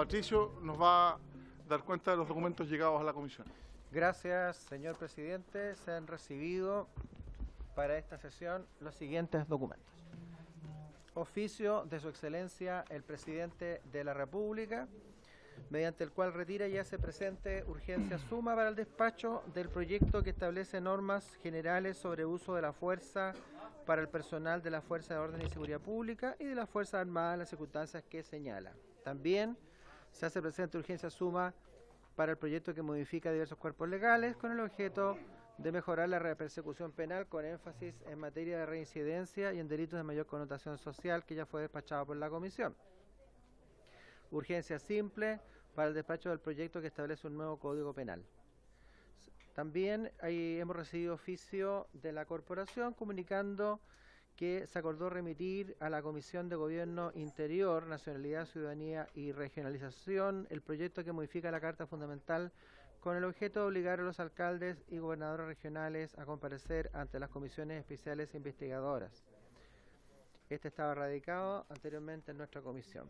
Patricio nos va a dar cuenta de los documentos llegados a la comisión. Gracias, señor presidente. Se han recibido para esta sesión los siguientes documentos. Oficio de su excelencia el presidente de la República, mediante el cual retira y hace presente urgencia suma para el despacho del proyecto que establece normas generales sobre uso de la fuerza para el personal de la Fuerza de Orden y Seguridad Pública y de las Fuerzas Armadas en las circunstancias que señala. También se hace presente urgencia suma para el proyecto que modifica diversos cuerpos legales con el objeto de mejorar la persecución penal con énfasis en materia de reincidencia y en delitos de mayor connotación social, que ya fue despachado por la comisión. Urgencia simple para el despacho del proyecto que establece un nuevo código penal. También hemos recibido oficio de la corporación comunicando que se acordó remitir a la Comisión de Gobierno Interior, Nacionalidad, Ciudadanía y Regionalización el proyecto que modifica la Carta Fundamental con el objeto de obligar a los alcaldes y gobernadores regionales a comparecer ante las comisiones especiales e investigadoras. Este estaba radicado anteriormente en nuestra comisión.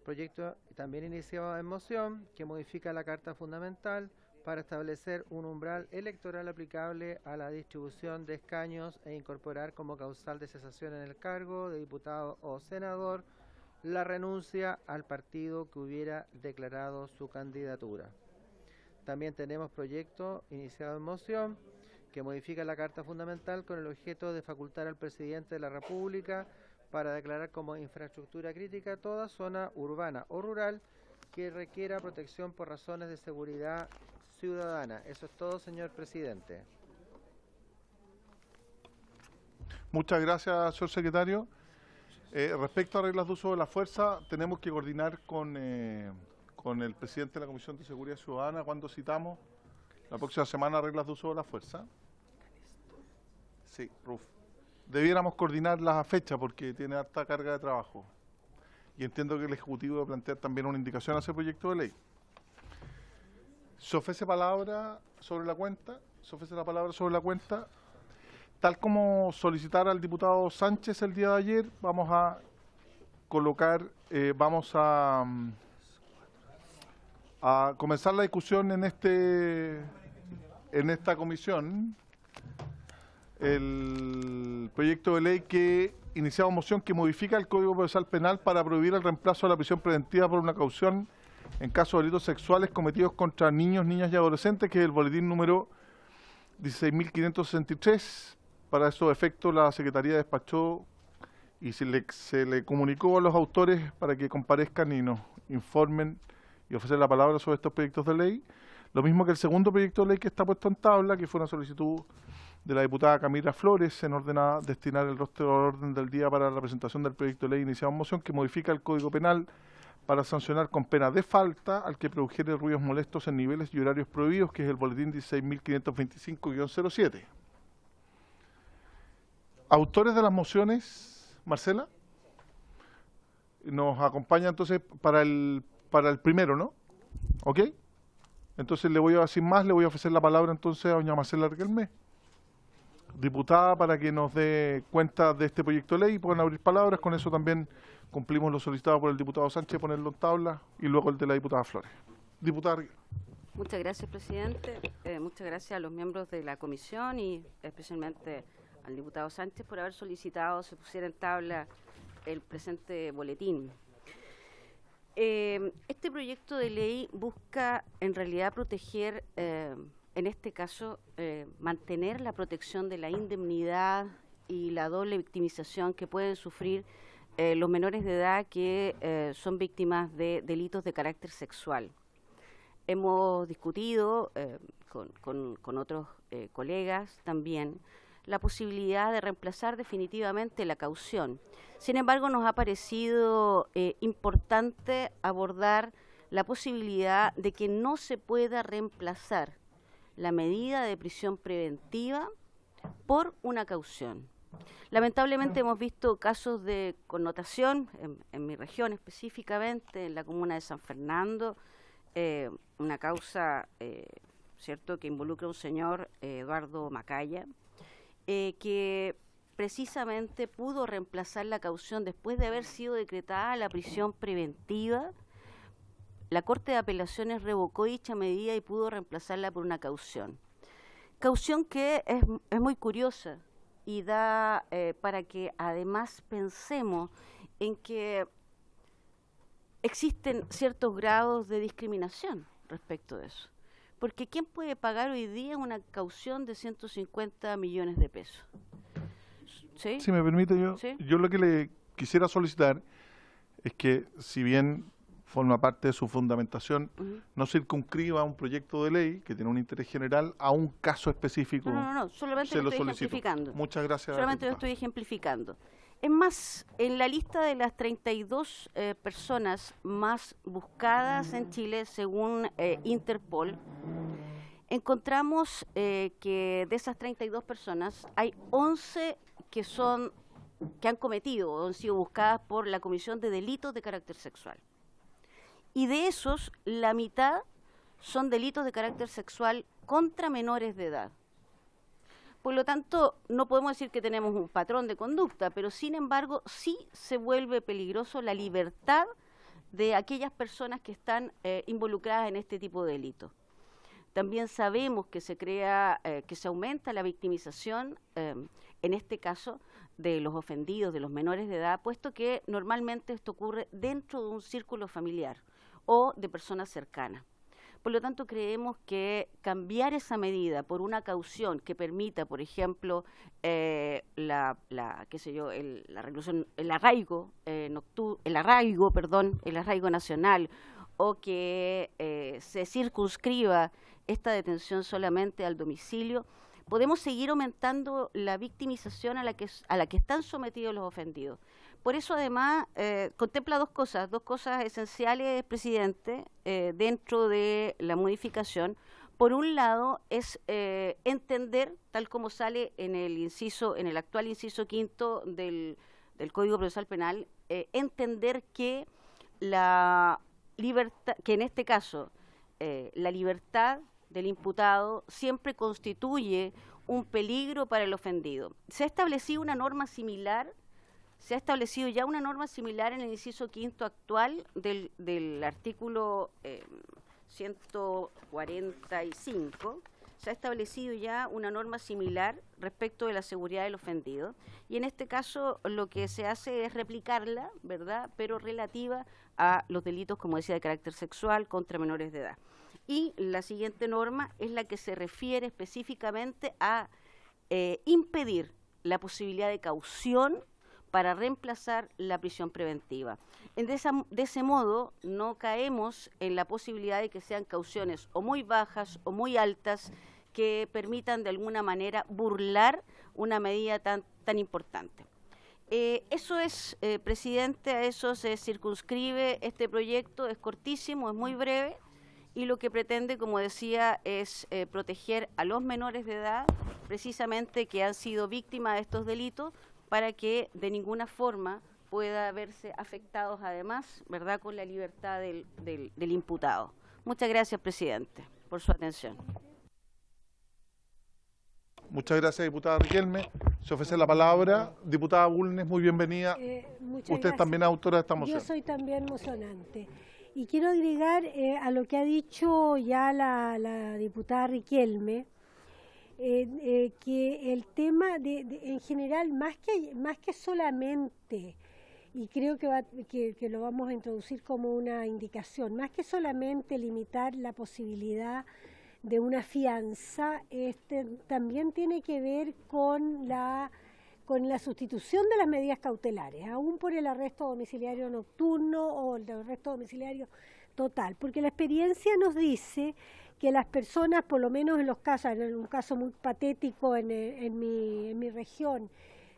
Proyecto también iniciado en moción que modifica la Carta Fundamental para establecer un umbral electoral aplicable a la distribución de escaños e incorporar como causal de cesación en el cargo de diputado o senador la renuncia al partido que hubiera declarado su candidatura. También tenemos proyecto iniciado en moción que modifica la Carta Fundamental con el objeto de facultar al presidente de la República para declarar como infraestructura crítica toda zona urbana o rural que requiera protección por razones de seguridad ciudadana. Eso es todo, señor presidente. Muchas gracias, señor secretario. Respecto a reglas de uso de la fuerza, tenemos que coordinar con el presidente de la Comisión de Seguridad Ciudadana cuando citamos la próxima semana reglas de uso de la fuerza. Sí, Ruf. Debiéramos coordinar las fechas porque tiene harta carga de trabajo. Y entiendo que el Ejecutivo va a plantear también una indicación a ese proyecto de ley. Se ofrece palabra sobre la cuenta. Se ofrece la palabra sobre la cuenta. Tal como solicitara al diputado Sánchez el día de ayer, vamos a colocar, a comenzar la discusión en esta comisión. El proyecto de ley que iniciaba moción que modifica el Código Procesal Penal para prohibir el reemplazo de la prisión preventiva por una caución en caso de delitos sexuales cometidos contra niños, niñas y adolescentes, que es el boletín número 16.563. Para esos efectos, la Secretaría despachó y se le comunicó a los autores para que comparezcan y nos informen y ofrecer la palabra sobre estos proyectos de ley. Lo mismo que el segundo proyecto de ley que está puesto en tabla, que fue una solicitud de la diputada Camila Flores en orden a destinar el rostro al orden del día para la presentación del proyecto de ley iniciado en moción que modifica el Código Penal para sancionar con pena de falta al que produjere ruidos molestos en niveles y horarios prohibidos, que es el boletín 16.525-07. Autores de las mociones, Marcela, nos acompaña entonces para el primero, ¿no? ¿Ok? Entonces le voy a decir más, le voy a ofrecer la palabra entonces a doña Marcela Riquelme, diputada, para que nos dé cuenta de este proyecto de ley y puedan abrir palabras. Con eso también cumplimos lo solicitado por el diputado Sánchez, ponerlo en tabla, y luego el de la diputada Flores. Diputada Riquelme. Muchas gracias, presidente. Muchas gracias a los miembros de la comisión y especialmente al diputado Sánchez por haber solicitado se pusiera en tabla el presente boletín. Este proyecto de ley busca en realidad proteger, en este caso, mantener la protección de la indemnidad y la doble victimización que pueden sufrir los menores de edad que son víctimas de delitos de carácter sexual. Hemos discutido con otros colegas también la posibilidad de reemplazar definitivamente la caución. Sin embargo, nos ha parecido importante abordar la posibilidad de que no se pueda reemplazar la medida de prisión preventiva por una caución. Lamentablemente hemos visto casos de connotación, en mi región específicamente, en la comuna de San Fernando, una causa, ¿cierto?, que involucra a un señor, Eduardo Macaya, que precisamente pudo reemplazar la caución después de haber sido decretada la prisión preventiva la Corte de Apelaciones revocó dicha medida y pudo reemplazarla por una caución. Caución que es muy curiosa y da para que además pensemos en que existen ciertos grados de discriminación respecto de eso. Porque ¿quién puede pagar hoy día una caución de 150 millones de pesos? ¿Sí? Si me permite, ¿Sí? yo lo que le quisiera solicitar es que, si bien forma parte de su fundamentación, no circunscriba un proyecto de ley que tiene un interés general a un caso específico. No, solamente Se lo lo estoy solicito. ejemplificando. Muchas gracias. Solamente lo diputada. estoy ejemplificando. Es más, en la lista de las 32 personas más buscadas en Chile, según Interpol, encontramos que de esas 32 personas hay 11 que han cometido o han sido buscadas por la Comisión de Delitos de Carácter Sexual. Y de esos, la mitad son delitos de carácter sexual contra menores de edad. Por lo tanto, no podemos decir que tenemos un patrón de conducta, pero sin embargo, sí se vuelve peligroso la libertad de aquellas personas que están involucradas en este tipo de delitos. También sabemos que que se aumenta la victimización, en este caso, de los ofendidos, de los menores de edad, puesto que normalmente esto ocurre dentro de un círculo familiar o de personas cercanas. Por lo tanto, creemos que cambiar esa medida por una caución que permita, por ejemplo, el arraigo nacional, o que se circunscriba esta detención solamente al domicilio, podemos seguir aumentando la victimización a la que están sometidos los ofendidos. Por eso, además, contempla dos cosas esenciales, presidente, dentro de la modificación. Por un lado, es entender, tal como sale en el actual inciso quinto del Código Procesal Penal, entender que que en este caso la libertad del imputado siempre constituye un peligro para el ofendido. Se ha establecido una norma similar. Se ha establecido ya una norma similar en el inciso quinto actual del artículo 145. Se ha establecido ya una norma similar respecto de la seguridad del ofendido. Y en este caso lo que se hace es replicarla, ¿verdad?, pero relativa a los delitos, como decía, de carácter sexual contra menores de edad. Y la siguiente norma es la que se refiere específicamente a impedir la posibilidad de caución para reemplazar la prisión preventiva. De ese modo, no caemos en la posibilidad de que sean cauciones o muy bajas o muy altas que permitan de alguna manera burlar una medida tan importante. Eso es, presidente, a eso se circunscribe este proyecto, es cortísimo, es muy breve, y lo que pretende, como decía, es proteger a los menores de edad, precisamente que han sido víctimas de estos delitos, para que de ninguna forma pueda verse afectados además, ¿verdad?, con la libertad del imputado. Muchas gracias, presidente, por su atención. Muchas gracias, diputada Riquelme. Se ofrece la palabra. Diputada Bulnes, muy bienvenida. Usted gracias. También es autora de esta moción. Yo soy también mocionante. Y quiero agregar a lo que ha dicho ya la diputada Riquelme, que el tema en general, más que solamente, y creo que lo vamos a introducir como una indicación, más que solamente limitar la posibilidad de una fianza, también tiene que ver con la sustitución de las medidas cautelares, aún por el arresto domiciliario nocturno o el arresto domiciliario total, porque la experiencia nos dice que las personas, por lo menos en un caso muy patético en mi región,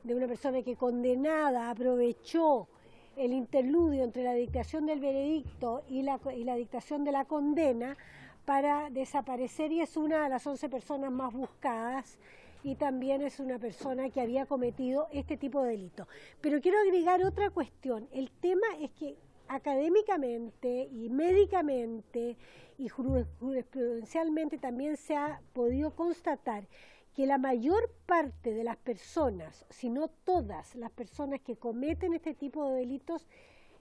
de una persona que condenada aprovechó el interludio entre la dictación del veredicto y la dictación de la condena para desaparecer, y es una de las 11 personas más buscadas, y también es una persona que había cometido este tipo de delito. Pero quiero agregar otra cuestión. El tema es que académicamente y médicamente y jurisprudencialmente también se ha podido constatar que la mayor parte de las personas, si no todas las personas que cometen este tipo de delitos,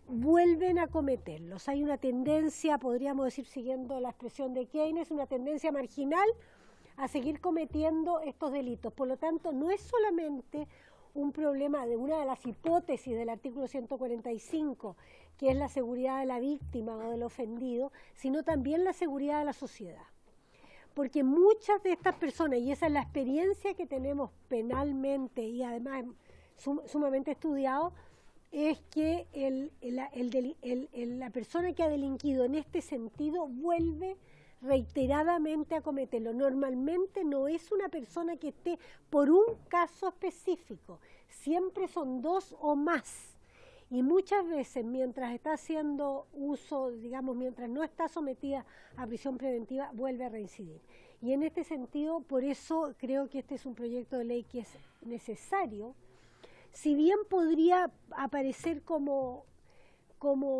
vuelven a cometerlos. Hay una tendencia, podríamos decir, siguiendo la expresión de Keynes, una tendencia marginal a seguir cometiendo estos delitos. Por lo tanto, no es solamente un problema de una de las hipótesis del artículo 145, que es la seguridad de la víctima o del ofendido, sino también la seguridad de la sociedad. Porque muchas de estas personas, y esa es la experiencia que tenemos penalmente y además sumamente estudiado, es que la persona que ha delinquido en este sentido vuelve reiteradamente a cometerlo. Normalmente no es una persona que esté por un caso específico, siempre son dos o más. Y muchas veces mientras está haciendo uso, digamos, mientras no está sometida a prisión preventiva, vuelve a reincidir. Y en este sentido, por eso creo que este es un proyecto de ley que es necesario. Si bien podría aparecer como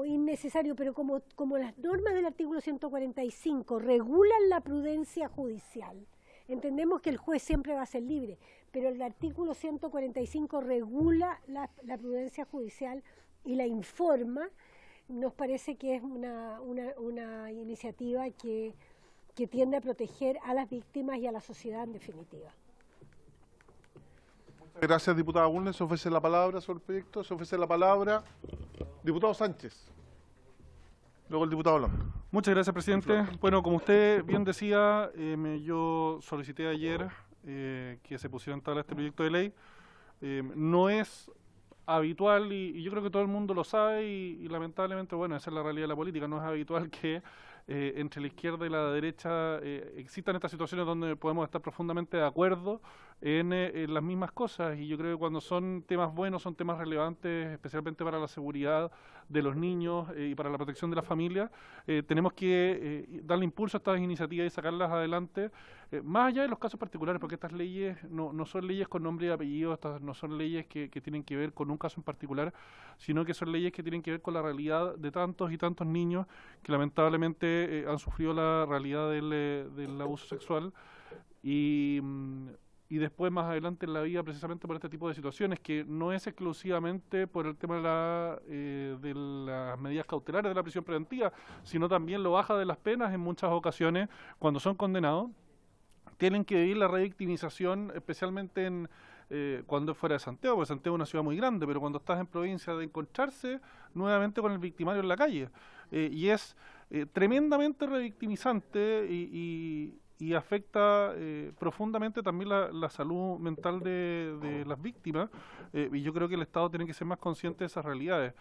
innecesario, pero como las normas del artículo 145 regulan la prudencia judicial, entendemos que el juez siempre va a ser libre, pero el artículo 145 regula la prudencia judicial y la informa. Nos parece que es una iniciativa que tiende a proteger a las víctimas y a la sociedad en definitiva. Gracias, diputada Bulnes. Se ofrece la palabra sobre el proyecto. Se ofrece la palabra diputado Sánchez. Luego el diputado Blanco. Muchas gracias, presidente. Bueno, como usted bien decía, yo solicité ayer que se pusiera en tabla este proyecto de ley. No es habitual, y yo creo que todo el mundo lo sabe, y lamentablemente, bueno, esa es la realidad de la política, no es habitual que entre la izquierda y la derecha existan estas situaciones donde podemos estar profundamente de acuerdo en las mismas cosas, y yo creo que cuando son temas buenos, son temas relevantes, especialmente para la seguridad de los niños y para la protección de la familia, tenemos que darle impulso a estas iniciativas y sacarlas adelante, más allá de los casos particulares, porque estas leyes no son leyes con nombre y apellido, estas no son leyes que tienen que ver con un caso en particular, sino que son leyes que tienen que ver con la realidad de tantos y tantos niños que lamentablemente han sufrido la realidad del abuso sexual y después más adelante en la vida precisamente por este tipo de situaciones, que no es exclusivamente por el tema de las medidas cautelares de la prisión preventiva, sino también lo baja de las penas en muchas ocasiones cuando son condenados. Tienen que vivir la revictimización, especialmente cuando es fuera de Santiago, porque Santiago es una ciudad muy grande, pero cuando estás en provincia, de encontrarse nuevamente con el victimario en la calle. Y es tremendamente revictimizante y afecta profundamente también la salud mental de las víctimas, y yo creo que el Estado tiene que ser más consciente de esas realidades.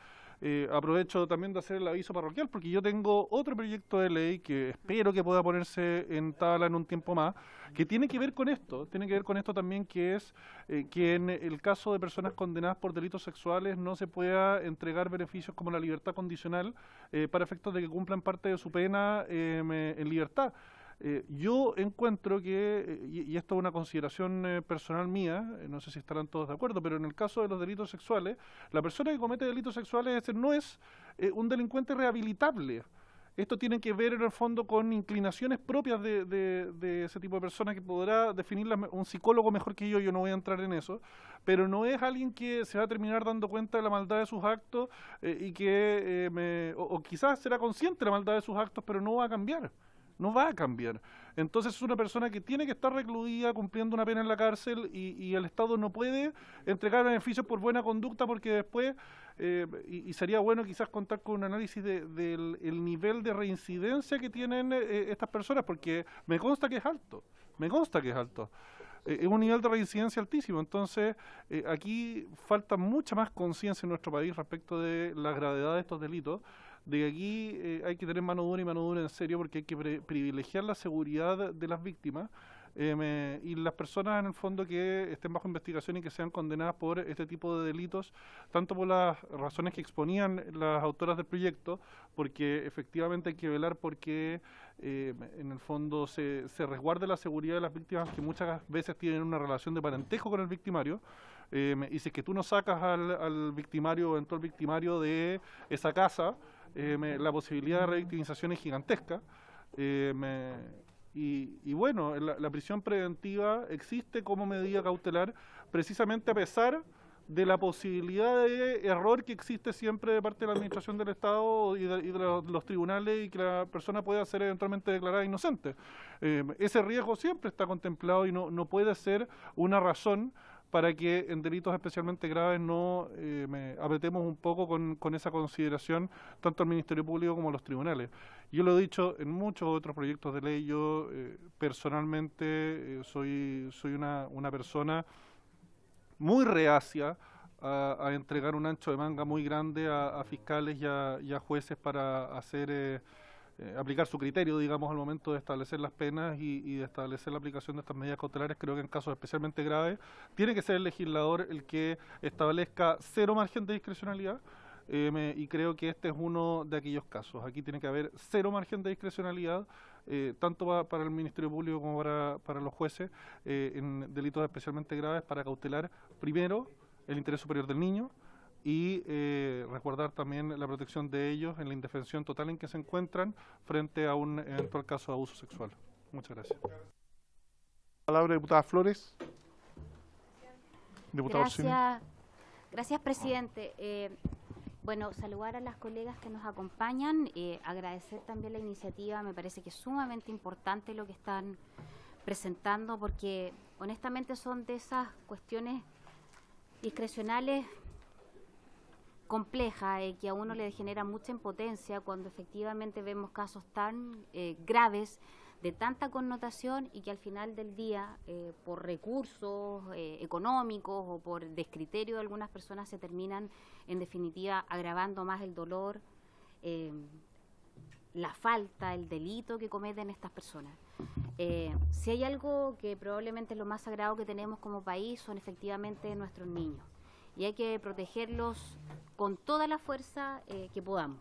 Aprovecho también de hacer el aviso parroquial porque yo tengo otro proyecto de ley que espero que pueda ponerse en tabla en un tiempo más, que tiene que ver con esto también, que es que en el caso de personas condenadas por delitos sexuales no se pueda entregar beneficios como la libertad condicional para efectos de que cumplan parte de su pena en libertad. Yo encuentro que, y esto es una consideración personal mía, no sé si estarán todos de acuerdo, pero en el caso de los delitos sexuales, la persona que comete delitos sexuales no es un delincuente rehabilitable. Esto tiene que ver en el fondo con inclinaciones propias de ese tipo de personas que podrá definirlas un psicólogo mejor que yo no voy a entrar en eso, pero no es alguien que se va a terminar dando cuenta de la maldad de sus actos y que, o quizás será consciente de la maldad de sus actos, pero no va a cambiar. No va a cambiar. Entonces es una persona que tiene que estar recluida cumpliendo una pena en la cárcel y el Estado no puede entregar beneficios por buena conducta porque después, y sería bueno quizás contar con un análisis del nivel de reincidencia que tienen estas personas, porque me consta que es alto, es un nivel de reincidencia altísimo. Entonces aquí falta mucha más conciencia en nuestro país respecto de la gravedad de estos delitos, de que aquí hay que tener mano dura en serio, porque hay que privilegiar la seguridad de las víctimas y las personas en el fondo que estén bajo investigación y que sean condenadas por este tipo de delitos, tanto por las razones que exponían las autoras del proyecto, porque efectivamente hay que velar porque en el fondo se resguarde la seguridad de las víctimas, que muchas veces tienen una relación de parentesco con el victimario, y si es que tú no sacas al victimario o eventual victimario de esa casa, la posibilidad de revictimización es gigantesca. Y bueno, la prisión preventiva existe como medida cautelar precisamente a pesar de la posibilidad de error que existe siempre de parte de la administración del Estado y de los tribunales, y que la persona pueda ser eventualmente declarada inocente. Ese riesgo siempre está contemplado y no puede ser una razón para que en delitos especialmente graves no apretemos un poco con esa consideración tanto al Ministerio Público como a los tribunales. Yo lo he dicho en muchos otros proyectos de ley. Yo personalmente soy una persona muy reacia a entregar un ancho de manga muy grande a fiscales y a jueces para aplicar su criterio, digamos, al momento de establecer las penas y de establecer la aplicación de estas medidas cautelares. Creo que en casos especialmente graves tiene que ser el legislador el que establezca cero margen de discrecionalidad, y creo que este es uno de aquellos casos. Aquí tiene que haber cero margen de discrecionalidad, tanto para el Ministerio Público como para los jueces, en delitos especialmente graves, para cautelar primero el interés superior del niño y resguardar también la protección de ellos en la indefensión total en que se encuentran frente a un eventual caso de abuso sexual. Muchas gracias. Palabra, diputada Flores. Diputado Orsini. Gracias, presidente. Bueno, saludar a las colegas que nos acompañan, agradecer también la iniciativa. Me parece que es sumamente importante lo que están presentando, porque honestamente son de esas cuestiones discrecionales complejas, que a uno le genera mucha impotencia cuando efectivamente vemos casos tan graves, de tanta connotación, y que al final del día, por recursos económicos o por descriterio de algunas personas, se terminan en definitiva agravando más el dolor, la falta, el delito que cometen estas personas. Si hay algo que probablemente es lo más sagrado que tenemos como país, son efectivamente nuestros niños, y hay que protegerlos con toda la fuerza que podamos.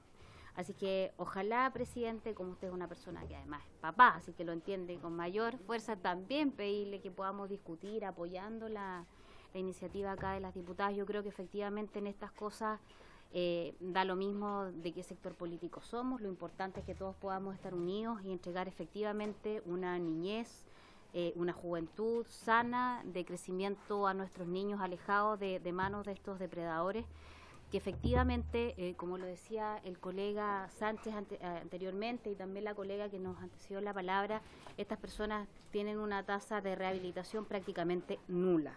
Así que ojalá, presidente, como usted es una persona que además es papá, así que lo entiende con mayor fuerza, también pedirle que podamos discutir apoyando la iniciativa acá de las diputadas. Yo creo que efectivamente en estas cosas da lo mismo de qué sector político somos. Lo importante es que todos podamos estar unidos y entregar efectivamente una niñez, una juventud sana, de crecimiento a nuestros niños, alejados de manos de estos depredadores, que efectivamente, como lo decía el colega Sánchez anteriormente, y también la colega que nos antecedió la palabra, estas personas tienen una tasa de rehabilitación prácticamente nula.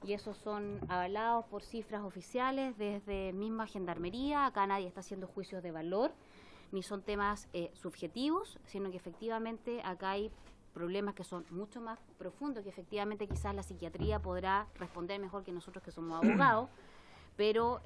Y esos son avalados por cifras oficiales desde misma Gendarmería. Acá nadie está haciendo juicios de valor, ni son temas subjetivos, sino que efectivamente acá hay problemas que son mucho más profundos, que efectivamente quizás la psiquiatría podrá responder mejor que nosotros que somos abogados, pero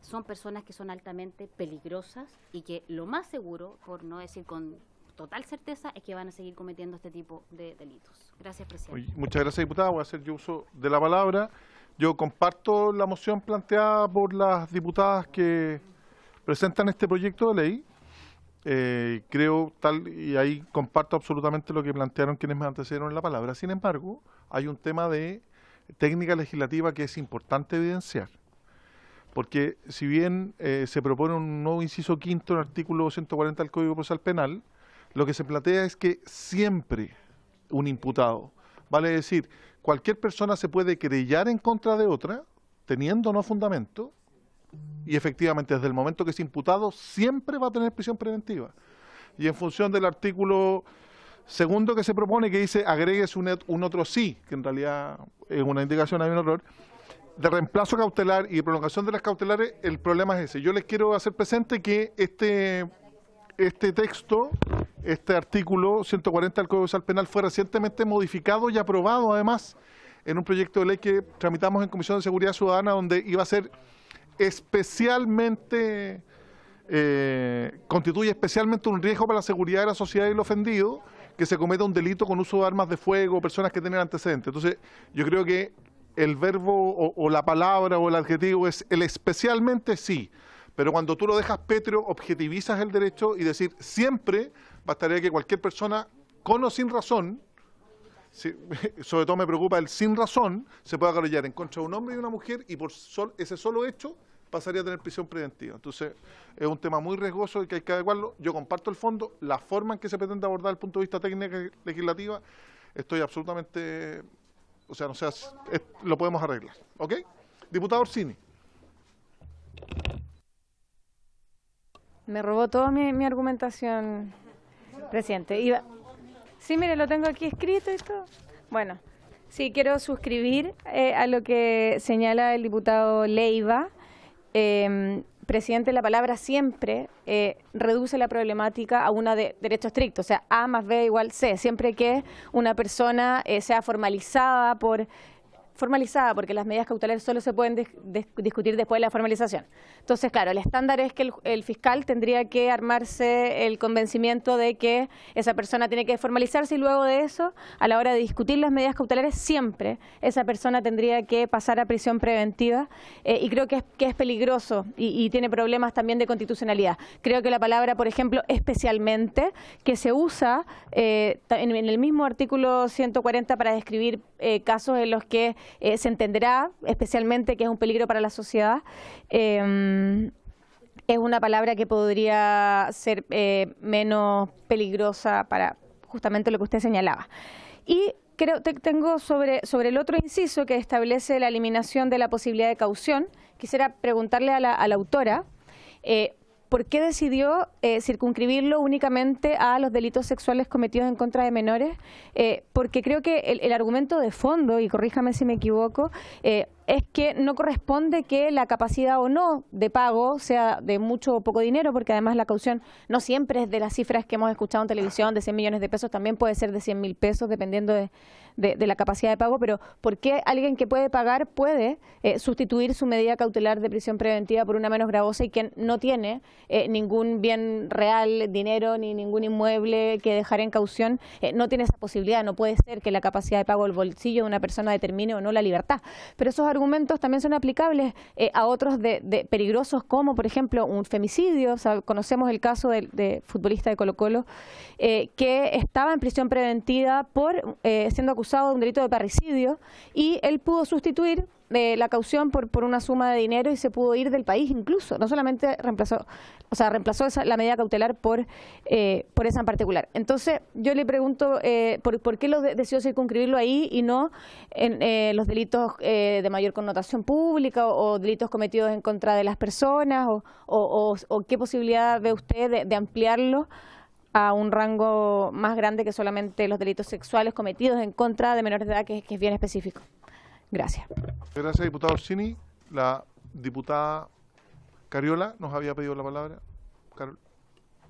son personas que son altamente peligrosas y que lo más seguro, por no decir con total certeza, es que van a seguir cometiendo este tipo de delitos. Gracias, presidente. Muchas gracias, diputada. Voy a hacer yo uso de la palabra. Yo comparto la moción planteada por las diputadas que presentan este proyecto de ley. Creo y ahí comparto absolutamente lo que plantearon quienes me antecedieron en la palabra. Sin embargo, hay un tema de técnica legislativa que es importante evidenciar. Porque si bien se propone un nuevo inciso quinto en el artículo 240 del Código Procesal Penal, lo que se plantea es que siempre un imputado, vale decir, cualquier persona se puede querellar en contra de otra, teniendo o no fundamento, y efectivamente desde el momento que es imputado siempre va a tener prisión preventiva. Y en función del artículo segundo que se propone, que dice agregues un otro sí, que en realidad es una indicación, hay un error, de reemplazo cautelar y de prolongación de las cautelares, el problema es ese. Yo les quiero hacer presente que este texto, este artículo 140 del Código Procesal Penal fue recientemente modificado y aprobado además en un proyecto de ley que tramitamos en Comisión de Seguridad Ciudadana, donde iba a ser especialmente, constituye especialmente un riesgo para la seguridad de la sociedad y el ofendido que se cometa un delito con uso de armas de fuego, personas que tienen antecedentes. Entonces, yo creo que el verbo o la palabra o el adjetivo es el especialmente sí, pero cuando tú lo dejas pétreo, objetivizas el derecho y decir siempre, bastaría que cualquier persona, con o sin razón, sobre todo me preocupa el sin razón, se pueda querellar en contra de un hombre y una mujer y por ese solo hecho pasaría a tener prisión preventiva. Entonces es un tema muy riesgoso y que hay que adecuarlo. Yo comparto el fondo, la forma en que se pretende abordar desde el punto de vista técnico y legislativa, estoy absolutamente, o sea, no sé, lo podemos arreglar, ¿ok? Diputado Orsini. Me robó toda mi argumentación, presidente. Sí, mire, lo tengo aquí escrito y todo. Bueno, sí, quiero suscribir a lo que señala el diputado Leiva. Presidente, la palabra siempre reduce la problemática a una de derecho estricto, o sea, A más B igual C, siempre que una persona sea formalizada, porque las medidas cautelares solo se pueden discutir después de la formalización. Entonces, claro, el estándar es que el fiscal tendría que armarse el convencimiento de que esa persona tiene que formalizarse y luego de eso, a la hora de discutir las medidas cautelares, siempre esa persona tendría que pasar a prisión preventiva y creo que es peligroso y tiene problemas también de constitucionalidad. Creo que la palabra, por ejemplo, especialmente, que se usa en el mismo artículo 140 para describir casos en los que se entenderá especialmente que es un peligro para la sociedad, es una palabra que podría ser menos peligrosa para justamente lo que usted señalaba. Y tengo sobre el otro inciso que establece la eliminación de la posibilidad de caución, quisiera preguntarle a la autora, ¿por qué decidió circunscribirlo únicamente a los delitos sexuales cometidos en contra de menores? Porque creo que el argumento de fondo, y corríjame si me equivoco, es que no corresponde que la capacidad o no de pago sea de mucho o poco dinero, porque además la caución no siempre es de las cifras que hemos escuchado en televisión, de 100 millones de pesos, también puede ser de 100.000 pesos, dependiendo de la capacidad de pago, pero ¿por qué alguien que puede pagar puede sustituir su medida cautelar de prisión preventiva por una menos gravosa y quien no tiene ningún bien real, dinero, ni ningún inmueble que dejar en caución, no tiene esa posibilidad? No puede ser que la capacidad de pago del bolsillo de una persona determine o no la libertad. Pero esos argumentos también son aplicables a otros de peligrosos, como por ejemplo un femicidio. O sea, conocemos el caso de futbolista de Colo-Colo que estaba en prisión preventiva por siendo acusado de un delito de parricidio, y él pudo sustituir la caución por una suma de dinero y se pudo ir del país incluso. No solamente reemplazó la medida cautelar por esa en particular. Entonces, yo le pregunto por qué decidió circunscribirlo ahí y no en los delitos de mayor connotación pública o delitos cometidos en contra de las personas o qué posibilidad ve usted de ampliarlo a un rango más grande que solamente los delitos sexuales cometidos en contra de menores de edad, que es bien específico. Gracias. Gracias, diputado Orsini. La diputada Cariola nos había pedido la palabra. Carol.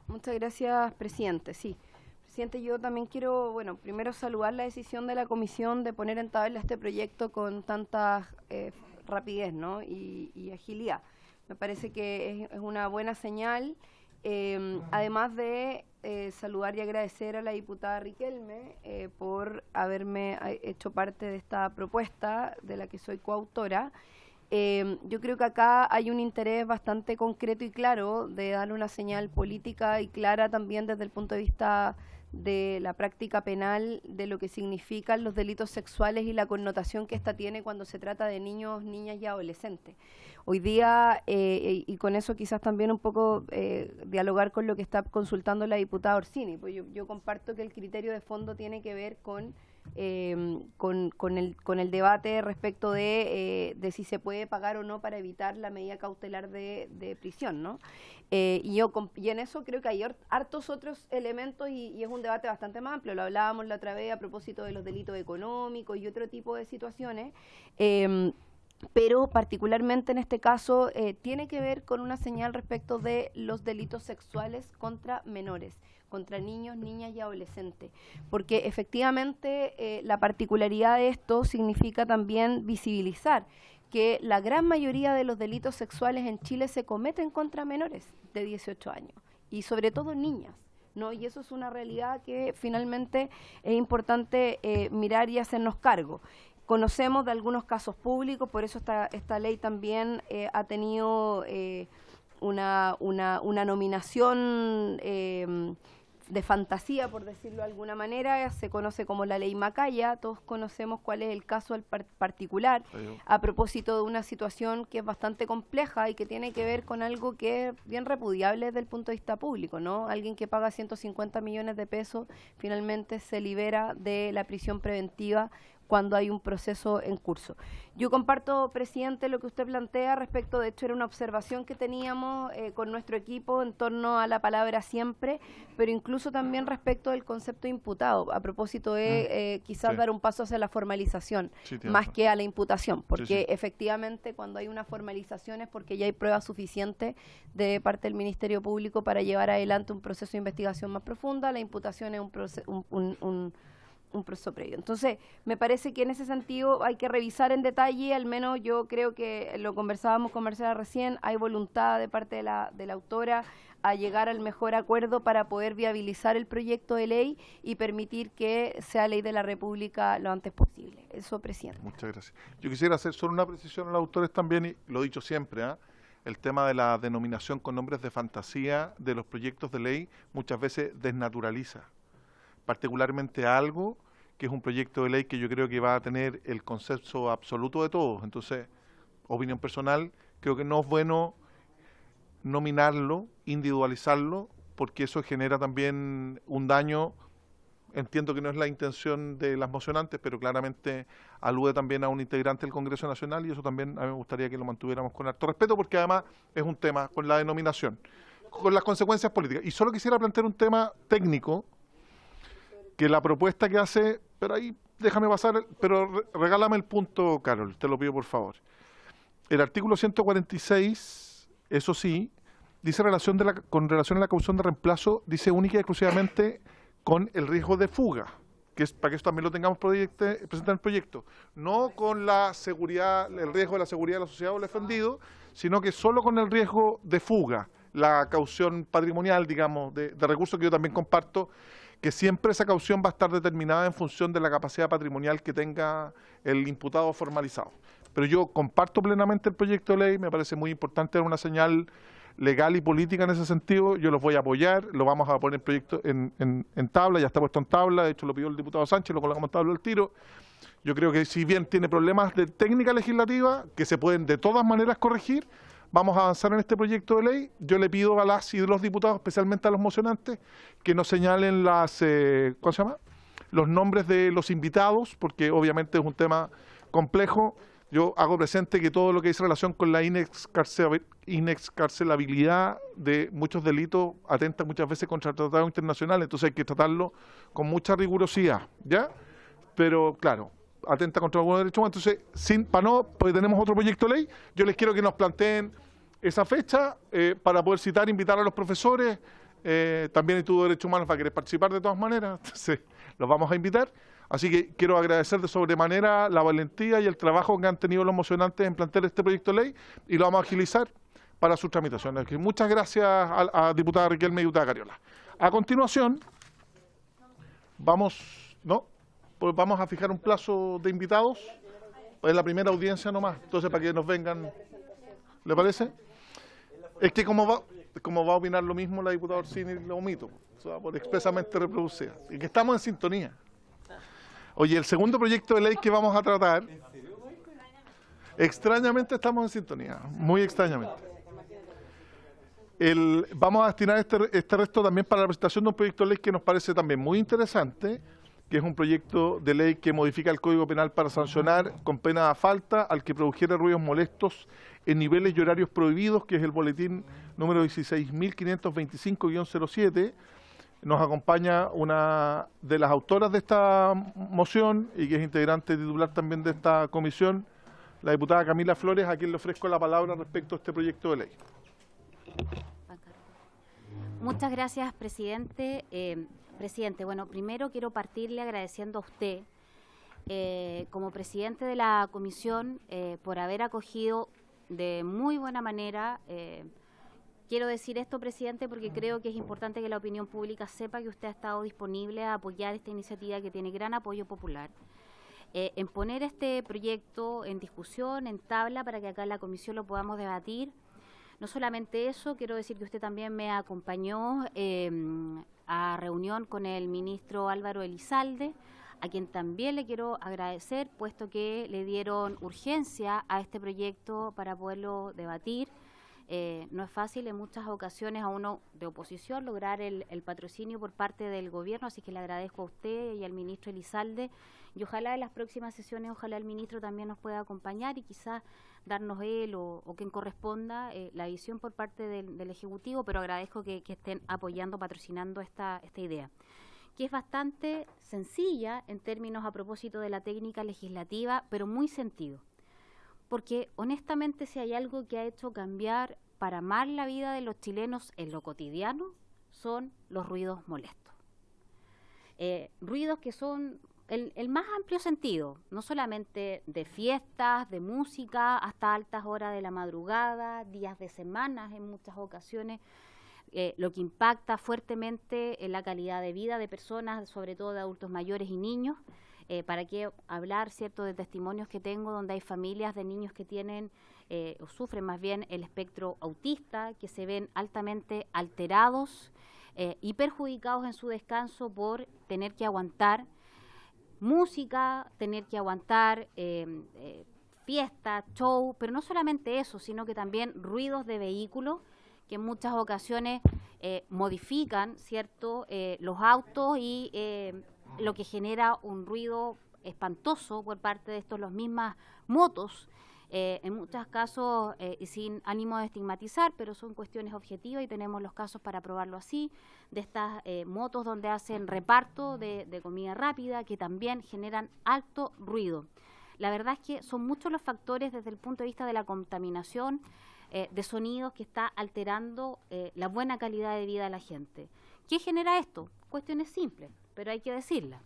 Muchas gracias, presidente. Sí, presidente, yo también quiero, primero saludar la decisión de la comisión de poner en tabla este proyecto con tanta rapidez, ¿no? y agilidad. Me parece que es una buena señal. Además de saludar y agradecer a la diputada Riquelme por haberme hecho parte de esta propuesta de la que soy coautora. Yo creo que acá hay un interés bastante concreto y claro de darle una señal política y clara también desde el punto de vista de la práctica penal, de lo que significan los delitos sexuales y la connotación que esta tiene cuando se trata de niños, niñas y adolescentes. Hoy día, y con eso quizás también un poco dialogar con lo que está consultando la diputada Orsini, pues yo comparto que el criterio de fondo tiene que ver con el debate respecto de si se puede pagar o no para evitar la medida cautelar de prisión, ¿no? Y en eso creo que hay hartos otros elementos y es un debate bastante más amplio. Lo hablábamos la otra vez a propósito de los delitos económicos y otro tipo de situaciones. Pero particularmente en este caso tiene que ver con una señal respecto de los delitos sexuales contra menores, contra niños, niñas y adolescentes, porque efectivamente la particularidad de esto significa también visibilizar que la gran mayoría de los delitos sexuales en Chile se cometen contra menores de 18 años y sobre todo niñas, ¿no? Y eso es una realidad que finalmente es importante mirar y hacernos cargo. Conocemos de algunos casos públicos, por eso esta ley también ha tenido una nominación de fantasía, por decirlo de alguna manera. Se conoce como la ley Macaya. Todos conocemos cuál es el caso particular a propósito de una situación que es bastante compleja y que tiene que ver con algo que es bien repudiable desde el punto de vista público, ¿no? Alguien que paga 150 millones de pesos finalmente se libera de la prisión preventiva cuando hay un proceso en curso. Yo comparto, presidente, lo que usted plantea respecto, de hecho era una observación que teníamos con nuestro equipo en torno a la palabra siempre, pero incluso también respecto del concepto imputado, a propósito de quizás sí. dar un paso hacia la formalización, Sí, tiene más razón. que a la imputación, porque Sí. efectivamente cuando hay una formalización es porque ya hay pruebas suficientes de parte del Ministerio Público para llevar adelante un proceso de investigación más profunda. La imputación es un proceso previo. Entonces, me parece que en ese sentido hay que revisar en detalle, al menos yo creo que lo conversábamos con Marcela recién, hay voluntad de parte de la autora a llegar al mejor acuerdo para poder viabilizar el proyecto de ley y permitir que sea ley de la República lo antes posible. Eso, presidente. Muchas gracias. Yo quisiera hacer solo una precisión a los autores también, y lo he dicho siempre, el tema de la denominación con nombres de fantasía de los proyectos de ley muchas veces desnaturaliza, particularmente algo que es un proyecto de ley que yo creo que va a tener el consenso absoluto de todos. Entonces, opinión personal, creo que no es bueno nominarlo, individualizarlo, porque eso genera también un daño. Entiendo que no es la intención de las mocionantes, pero claramente alude también a un integrante del Congreso Nacional, y eso también a mí me gustaría que lo mantuviéramos con harto respeto, porque además es un tema con la denominación, con las consecuencias políticas. Y solo quisiera plantear un tema técnico, que la propuesta que hace, pero ahí déjame pasar, pero regálame el punto, Carol, te lo pido por favor. El artículo 146... Eso sí, dice con relación a la caución de reemplazo, dice única y exclusivamente con el riesgo de fuga, que es para que esto también lo tengamos presente en el proyecto, no con la seguridad, el riesgo de la seguridad de la sociedad o el defendido, sino que solo con el riesgo de fuga, la caución patrimonial, digamos, de recursos, que yo también comparto, que siempre esa caución va a estar determinada en función de la capacidad patrimonial que tenga el imputado formalizado. Pero yo comparto plenamente el proyecto de ley, me parece muy importante dar una señal legal y política en ese sentido. Yo los voy a apoyar, lo vamos a poner proyecto en tabla, ya está puesto en tabla, de hecho lo pidió el diputado Sánchez, lo colocamos en tabla al tiro. Yo creo que si bien tiene problemas de técnica legislativa, que se pueden de todas maneras corregir, vamos a avanzar en este proyecto de ley. Yo le pido a las y los diputados, especialmente a los mocionantes, que nos señalen ¿cómo se llama? Los nombres de los invitados, porque obviamente es un tema complejo. Yo hago presente que todo lo que dice relación con la inexcarcelabilidad de muchos delitos atenta muchas veces contra el tratado internacional, entonces hay que tratarlo con mucha rigurosidad, ¿ya? Pero claro, atenta contra algunos derechos humanos. Entonces, porque tenemos otro proyecto de ley, yo les quiero que nos planteen esa fecha para poder citar, invitar a los profesores, también Instituto de Derechos Humanos va a querer participar de todas maneras, entonces los vamos a invitar. Así que quiero agradecer de sobremanera la valentía y el trabajo que han tenido los mocionantes en plantear este proyecto de ley, y lo vamos a agilizar para su tramitación. Muchas gracias a diputada Riquelme y diputada Cariola. A continuación, vamos a fijar un plazo de invitados. Es la primera audiencia nomás, entonces para que nos vengan, ¿le parece? Es que como va a opinar lo mismo la diputada Orsini, lo omito, o sea, por expresamente reproducida. Y que estamos en sintonía. Oye, el segundo proyecto de ley que vamos a tratar, extrañamente estamos en sintonía, muy extrañamente. Vamos a destinar este resto también para la presentación de un proyecto de ley que nos parece también muy interesante, que es un proyecto de ley que modifica el Código Penal para sancionar con pena de falta al que produjera ruidos molestos en niveles y horarios prohibidos, que es el boletín número 16.525-07. Nos acompaña una de las autoras de esta moción y que es integrante titular también de esta comisión, la diputada Camila Flores, a quien le ofrezco la palabra respecto a este proyecto de ley. Muchas gracias, presidente. Presidente, bueno, primero quiero partirle agradeciendo a usted, como presidente de la comisión, por haber acogido de muy buena manera. Quiero decir esto, presidente, porque creo que es importante que la opinión pública sepa que usted ha estado disponible a apoyar esta iniciativa que tiene gran apoyo popular, en poner este proyecto en discusión, en tabla, para que acá en la comisión lo podamos debatir. No solamente eso, quiero decir que usted también me acompañó a reunión con el ministro Álvaro Elizalde, a quien también le quiero agradecer, puesto que le dieron urgencia a este proyecto para poderlo debatir. no es fácil en muchas ocasiones a uno de oposición lograr el patrocinio por parte del gobierno, así que le agradezco a usted y al ministro Elizalde, y ojalá en las próximas sesiones, ojalá el ministro también nos pueda acompañar y quizás darnos él o quien corresponda la visión por parte del Ejecutivo, pero agradezco que estén apoyando, patrocinando esta idea, que es bastante sencilla en términos a propósito de la técnica legislativa, pero muy sentido. Porque honestamente si hay algo que ha hecho cambiar para mal la vida de los chilenos en lo cotidiano, son los ruidos molestos. Ruidos que son el más amplio sentido, no solamente de fiestas, de música, hasta altas horas de la madrugada, días de semanas en muchas ocasiones, lo que impacta fuertemente en la calidad de vida de personas, sobre todo de adultos mayores y niños. ¿Para qué hablar, cierto, de testimonios que tengo donde hay familias de niños que tienen o sufren más bien el espectro autista, que se ven altamente alterados y perjudicados en su descanso por tener que aguantar música, tener que aguantar fiestas, show, pero no solamente eso, sino que también ruidos de vehículos que en muchas ocasiones modifican, cierto, los autos y lo que genera un ruido espantoso por parte de los mismas motos, en muchos casos y sin ánimo de estigmatizar, pero son cuestiones objetivas y tenemos los casos para probarlo así, de estas motos donde hacen reparto de comida rápida que también generan alto ruido. La verdad es que son muchos los factores desde el punto de vista de la contaminación de sonidos que está alterando la buena calidad de vida de la gente. ¿Qué genera esto? Cuestiones simples, pero hay que decirlas.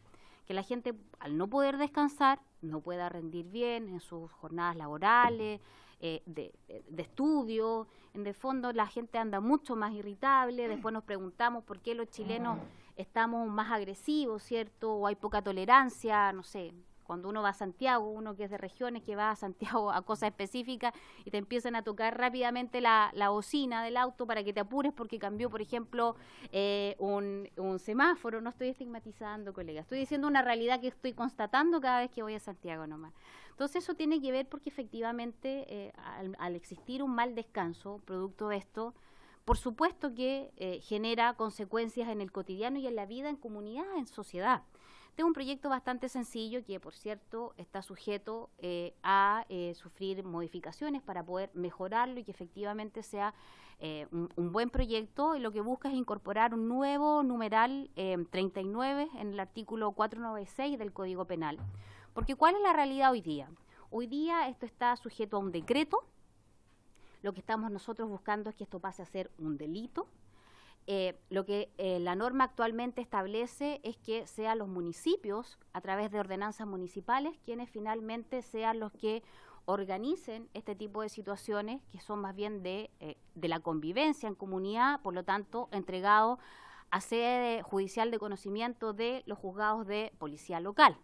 Que la gente, al no poder descansar, no pueda rendir bien en sus jornadas laborales, de estudio. En el fondo, la gente anda mucho más irritable. Después nos preguntamos por qué los chilenos estamos más agresivos, ¿cierto? O hay poca tolerancia, no sé. Cuando uno va a Santiago, uno que es de regiones, que va a Santiago a cosas específicas y te empiezan a tocar rápidamente la bocina del auto para que te apures porque cambió, por ejemplo, un semáforo. No estoy estigmatizando, colega. Estoy diciendo una realidad que estoy constatando cada vez que voy a Santiago nomás. Entonces eso tiene que ver porque efectivamente al existir un mal descanso, producto de esto, por supuesto que genera consecuencias en el cotidiano y en la vida en comunidad, en sociedad. Tengo un proyecto bastante sencillo que, por cierto, está sujeto a sufrir modificaciones para poder mejorarlo y que efectivamente sea un buen proyecto. Y lo que busca es incorporar un nuevo numeral 39 en el artículo 496 del Código Penal. Porque ¿cuál es la realidad hoy día? Hoy día esto está sujeto a un decreto. Lo que estamos nosotros buscando es que esto pase a ser un delito. Lo que la norma actualmente establece es que sean los municipios, a través de ordenanzas municipales, quienes finalmente sean los que organicen este tipo de situaciones, que son más bien de la convivencia en comunidad, por lo tanto, entregado a sede judicial de conocimiento de los juzgados de policía local.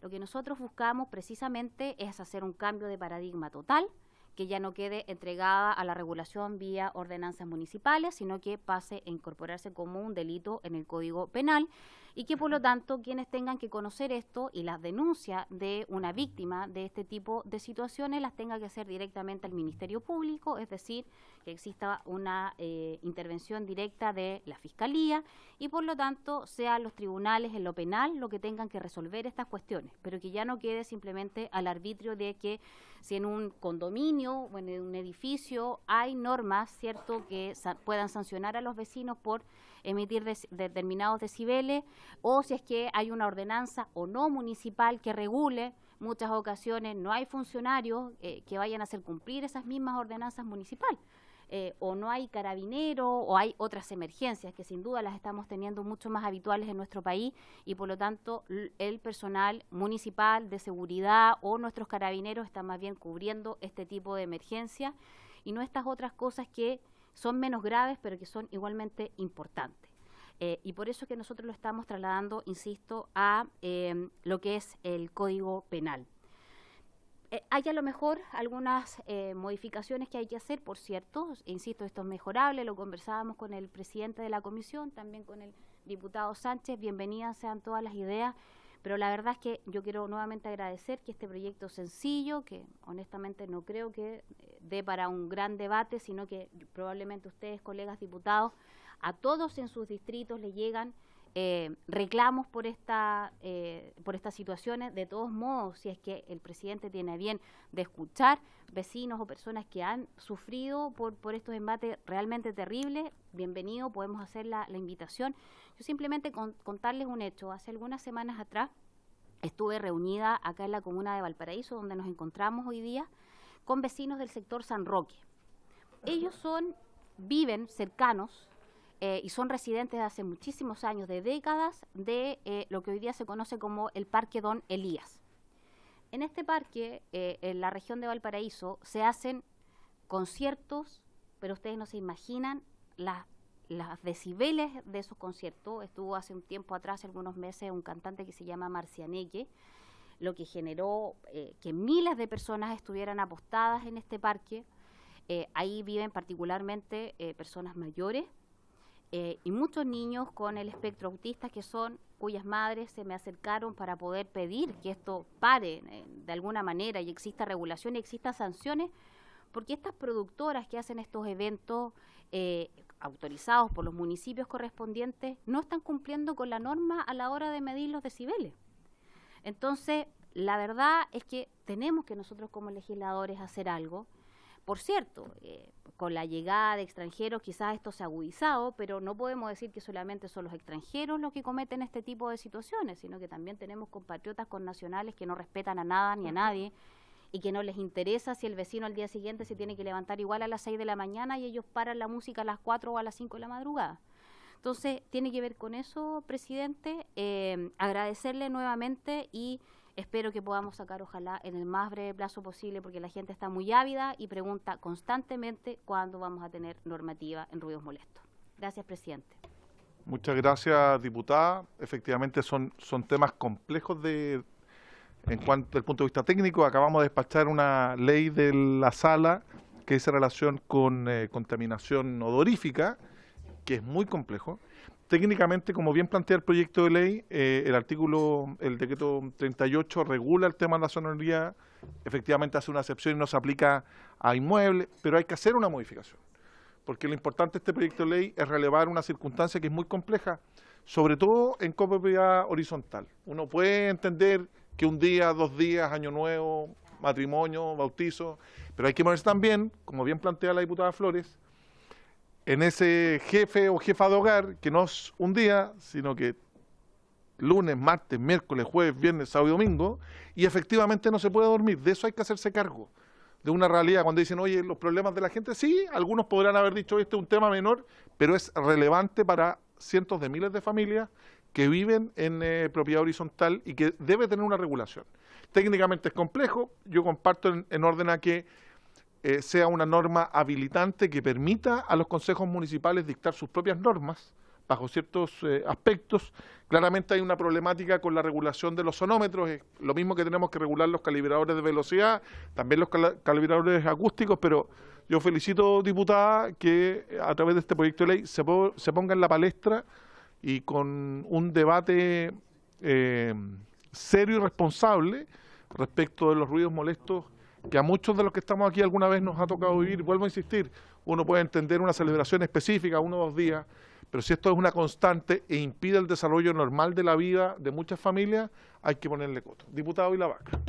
Lo que nosotros buscamos precisamente es hacer un cambio de paradigma total, que ya no quede entregada a la regulación vía ordenanzas municipales, sino que pase a incorporarse como un delito en el Código Penal y que por lo tanto quienes tengan que conocer esto y las denuncias de una víctima de este tipo de situaciones las tenga que hacer directamente al Ministerio Público, es decir, que exista una intervención directa de la Fiscalía y por lo tanto sean los tribunales en lo penal lo que tengan que resolver estas cuestiones, pero que ya no quede simplemente al arbitrio de que si en un condominio o en un edificio hay normas, ¿cierto?, que puedan sancionar a los vecinos por emitir determinados decibeles, o si es que hay una ordenanza o no municipal que regule, muchas ocasiones no hay funcionarios que vayan a hacer cumplir esas mismas ordenanzas municipales. O no hay carabineros o hay otras emergencias que sin duda las estamos teniendo mucho más habituales en nuestro país y por lo tanto el personal municipal de seguridad o nuestros carabineros están más bien cubriendo este tipo de emergencias y no estas otras cosas que son menos graves pero que son igualmente importantes. Y por eso que nosotros lo estamos trasladando, insisto, a lo que es el Código Penal. Hay a lo mejor algunas modificaciones que hay que hacer, por cierto, insisto, esto es mejorable, lo conversábamos con el presidente de la comisión, también con el diputado Sánchez, bienvenidas sean todas las ideas, Pero la verdad es que yo quiero nuevamente agradecer que este proyecto sencillo, que honestamente no creo que dé para un gran debate, sino que probablemente ustedes, colegas diputados, a todos en sus distritos les llegan reclamos por estas situaciones. De todos modos, si es que el presidente tiene a bien de escuchar vecinos o personas que han sufrido por estos embates realmente terribles, bienvenido, podemos hacer la invitación. Yo simplemente contarles un hecho. Hace algunas semanas atrás estuve reunida acá en la comuna de Valparaíso, donde nos encontramos hoy día, con vecinos del sector San Roque. Ellos viven cercanos y son residentes de hace muchísimos años, de décadas, de lo que hoy día se conoce como el Parque Don Elías. En este parque, en la región de Valparaíso, se hacen conciertos, pero ustedes no se imaginan las decibeles de esos conciertos. Estuvo hace un tiempo atrás, algunos meses, un cantante que se llama Marcianeque, lo que generó que miles de personas estuvieran apostadas en este parque. Ahí viven particularmente personas mayores, y muchos niños con el espectro autista cuyas madres se me acercaron para poder pedir que esto pare de alguna manera y exista regulación y exista sanciones, porque estas productoras que hacen estos eventos autorizados por los municipios correspondientes no están cumpliendo con la norma a la hora de medir los decibeles. Entonces, la verdad es que tenemos que nosotros como legisladores hacer algo. Por cierto, con la llegada de extranjeros quizás esto se ha agudizado, pero no podemos decir que solamente son los extranjeros los que cometen este tipo de situaciones, sino que también tenemos compatriotas connacionales que no respetan a nada ni a nadie y que no les interesa si el vecino al día siguiente se tiene que levantar igual a las 6 de la mañana y ellos paran la música a las 4 o a las 5 de la madrugada. Entonces, tiene que ver con eso, presidente. Agradecerle nuevamente y espero que podamos sacar, ojalá, en el más breve plazo posible, porque la gente está muy ávida y pregunta constantemente cuándo vamos a tener normativa en ruidos molestos. Gracias, presidente. Muchas gracias, diputada. Efectivamente son temas complejos en cuanto al punto de vista técnico. Acabamos de despachar una ley de la sala que dice relación con contaminación odorífica, que es muy complejo. Técnicamente, como bien plantea el proyecto de ley, el decreto 38 regula el tema de la sonoridad, efectivamente hace una excepción y no se aplica a inmuebles, pero hay que hacer una modificación, porque lo importante de este proyecto de ley es relevar una circunstancia que es muy compleja, sobre todo en copropiedad horizontal. Uno puede entender que un día, 2 días, año nuevo, matrimonio, bautizo, pero hay que ponerse también, como bien plantea la diputada Flores, en ese jefe o jefa de hogar, que no es un día, sino que lunes, martes, miércoles, jueves, viernes, sábado y domingo, y efectivamente no se puede dormir. De eso hay que hacerse cargo, de una realidad. Cuando dicen, oye, los problemas de la gente, sí, algunos podrán haber dicho, este es un tema menor, pero es relevante para cientos de miles de familias que viven en propiedad horizontal y que debe tener una regulación. Técnicamente es complejo, yo comparto en orden a que sea una norma habilitante que permita a los consejos municipales dictar sus propias normas bajo ciertos aspectos. Claramente hay una problemática con la regulación de los sonómetros, es lo mismo que tenemos que regular los calibradores de velocidad, también los calibradores acústicos, pero yo felicito, diputada, que a través de este proyecto de ley se ponga en la palestra y con un debate serio y responsable respecto de los ruidos molestos que a muchos de los que estamos aquí alguna vez nos ha tocado vivir. Vuelvo a insistir, uno puede entender una celebración específica, 1 o 2 días, pero si esto es una constante e impide el desarrollo normal de la vida de muchas familias, hay que ponerle coto. Diputado Ilavaca.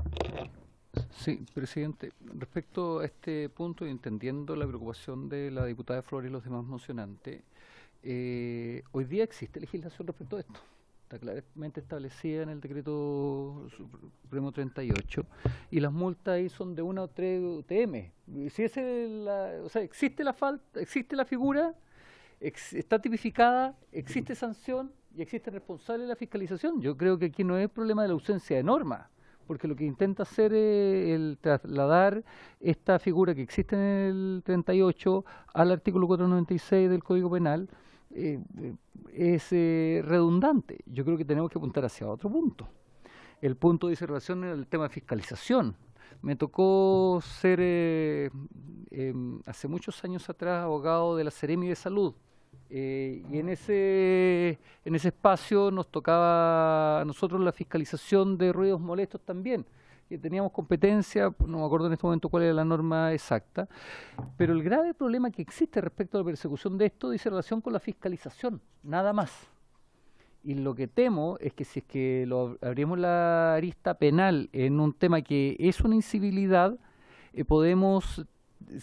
Sí, presidente, respecto a este punto y entendiendo la preocupación de la diputada Flores y los demás mocionantes, hoy día existe legislación respecto a esto. Está claramente establecida en el decreto supremo 38 y las multas ahí son de 1 o 3 UTM. Si existe la falta, existe la figura, está tipificada, existe sanción y existe responsable de la fiscalización. Yo creo que aquí no es problema de la ausencia de normas, porque lo que intenta hacer es el trasladar esta figura que existe en el 38 al artículo 496 del Código Penal. Es redundante. Yo creo que tenemos que apuntar hacia otro punto. El punto de disertación es el tema de fiscalización. Me tocó ser hace muchos años atrás abogado de la Seremi de Salud Y en ese espacio nos tocaba a nosotros la fiscalización de ruidos molestos también. Teníamos competencia, no me acuerdo en este momento cuál era la norma exacta, pero el grave problema que existe respecto a la persecución de esto dice relación con la fiscalización, nada más. Y lo que temo es que si es que abrimos la arista penal en un tema que es una incivilidad, podemos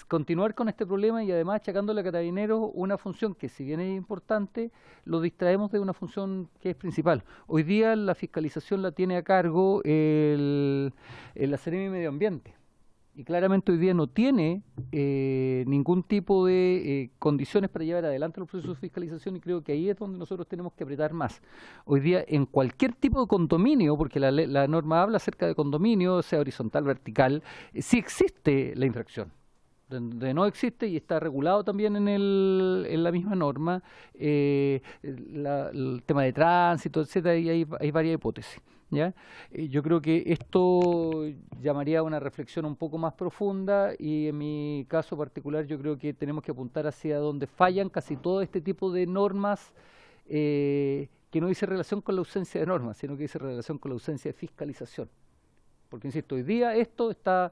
continuar con este problema y además achacándole a Carabineros una función que, si bien es importante, lo distraemos de una función que es principal. Hoy día la fiscalización la tiene a cargo la Seremi de Medio Ambiente. Y claramente hoy día no tiene ningún tipo de condiciones para llevar adelante los procesos de fiscalización, y creo que ahí es donde nosotros tenemos que apretar más. Hoy día en cualquier tipo de condominio, porque la norma habla acerca de condominio, sea horizontal, vertical, sí existe la infracción. Donde no existe y está regulado también en la misma norma, el tema de tránsito, etcétera, y hay varias hipótesis. ¿Ya? Yo creo que esto llamaría a una reflexión un poco más profunda, y en mi caso particular yo creo que tenemos que apuntar hacia donde fallan casi todo este tipo de normas, que no dice relación con la ausencia de normas, sino que dice relación con la ausencia de fiscalización. Porque, insisto, hoy día esto está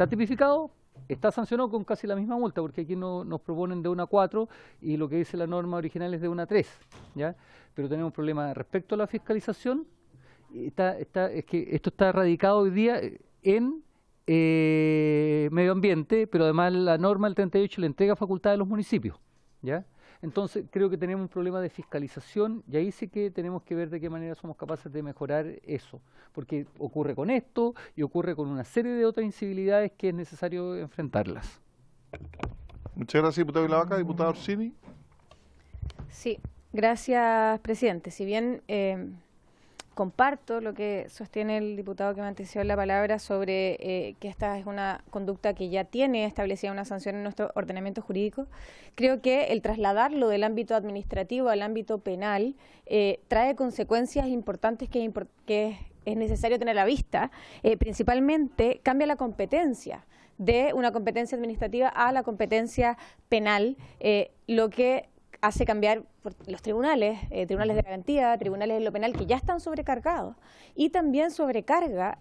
tipificado, está sancionado con casi la misma multa, porque aquí nos proponen de 1 a 4 y lo que dice la norma original es de 1 a 3, ¿ya? Pero tenemos un problema respecto a la fiscalización. Es que esto está radicado hoy día en medio ambiente, pero además la norma del 38 le entrega facultades a los municipios, ¿ya? Entonces creo que tenemos un problema de fiscalización, y ahí sí que tenemos que ver de qué manera somos capaces de mejorar eso, porque ocurre con esto y ocurre con una serie de otras incivilidades que es necesario enfrentarlas. Muchas gracias, diputado Vilavaca. Diputado Orsini. Sí, gracias, presidente. Si bien comparto lo que sostiene el diputado que me antecedió la palabra sobre que esta es una conducta que ya tiene establecida una sanción en nuestro ordenamiento jurídico, creo que el trasladarlo del ámbito administrativo al ámbito penal trae consecuencias importantes que es necesario tener a la vista. Principalmente cambia la competencia de una competencia administrativa a la competencia penal, lo que hace cambiar los tribunales, tribunales de garantía, tribunales de lo penal, que ya están sobrecargados, y también sobrecarga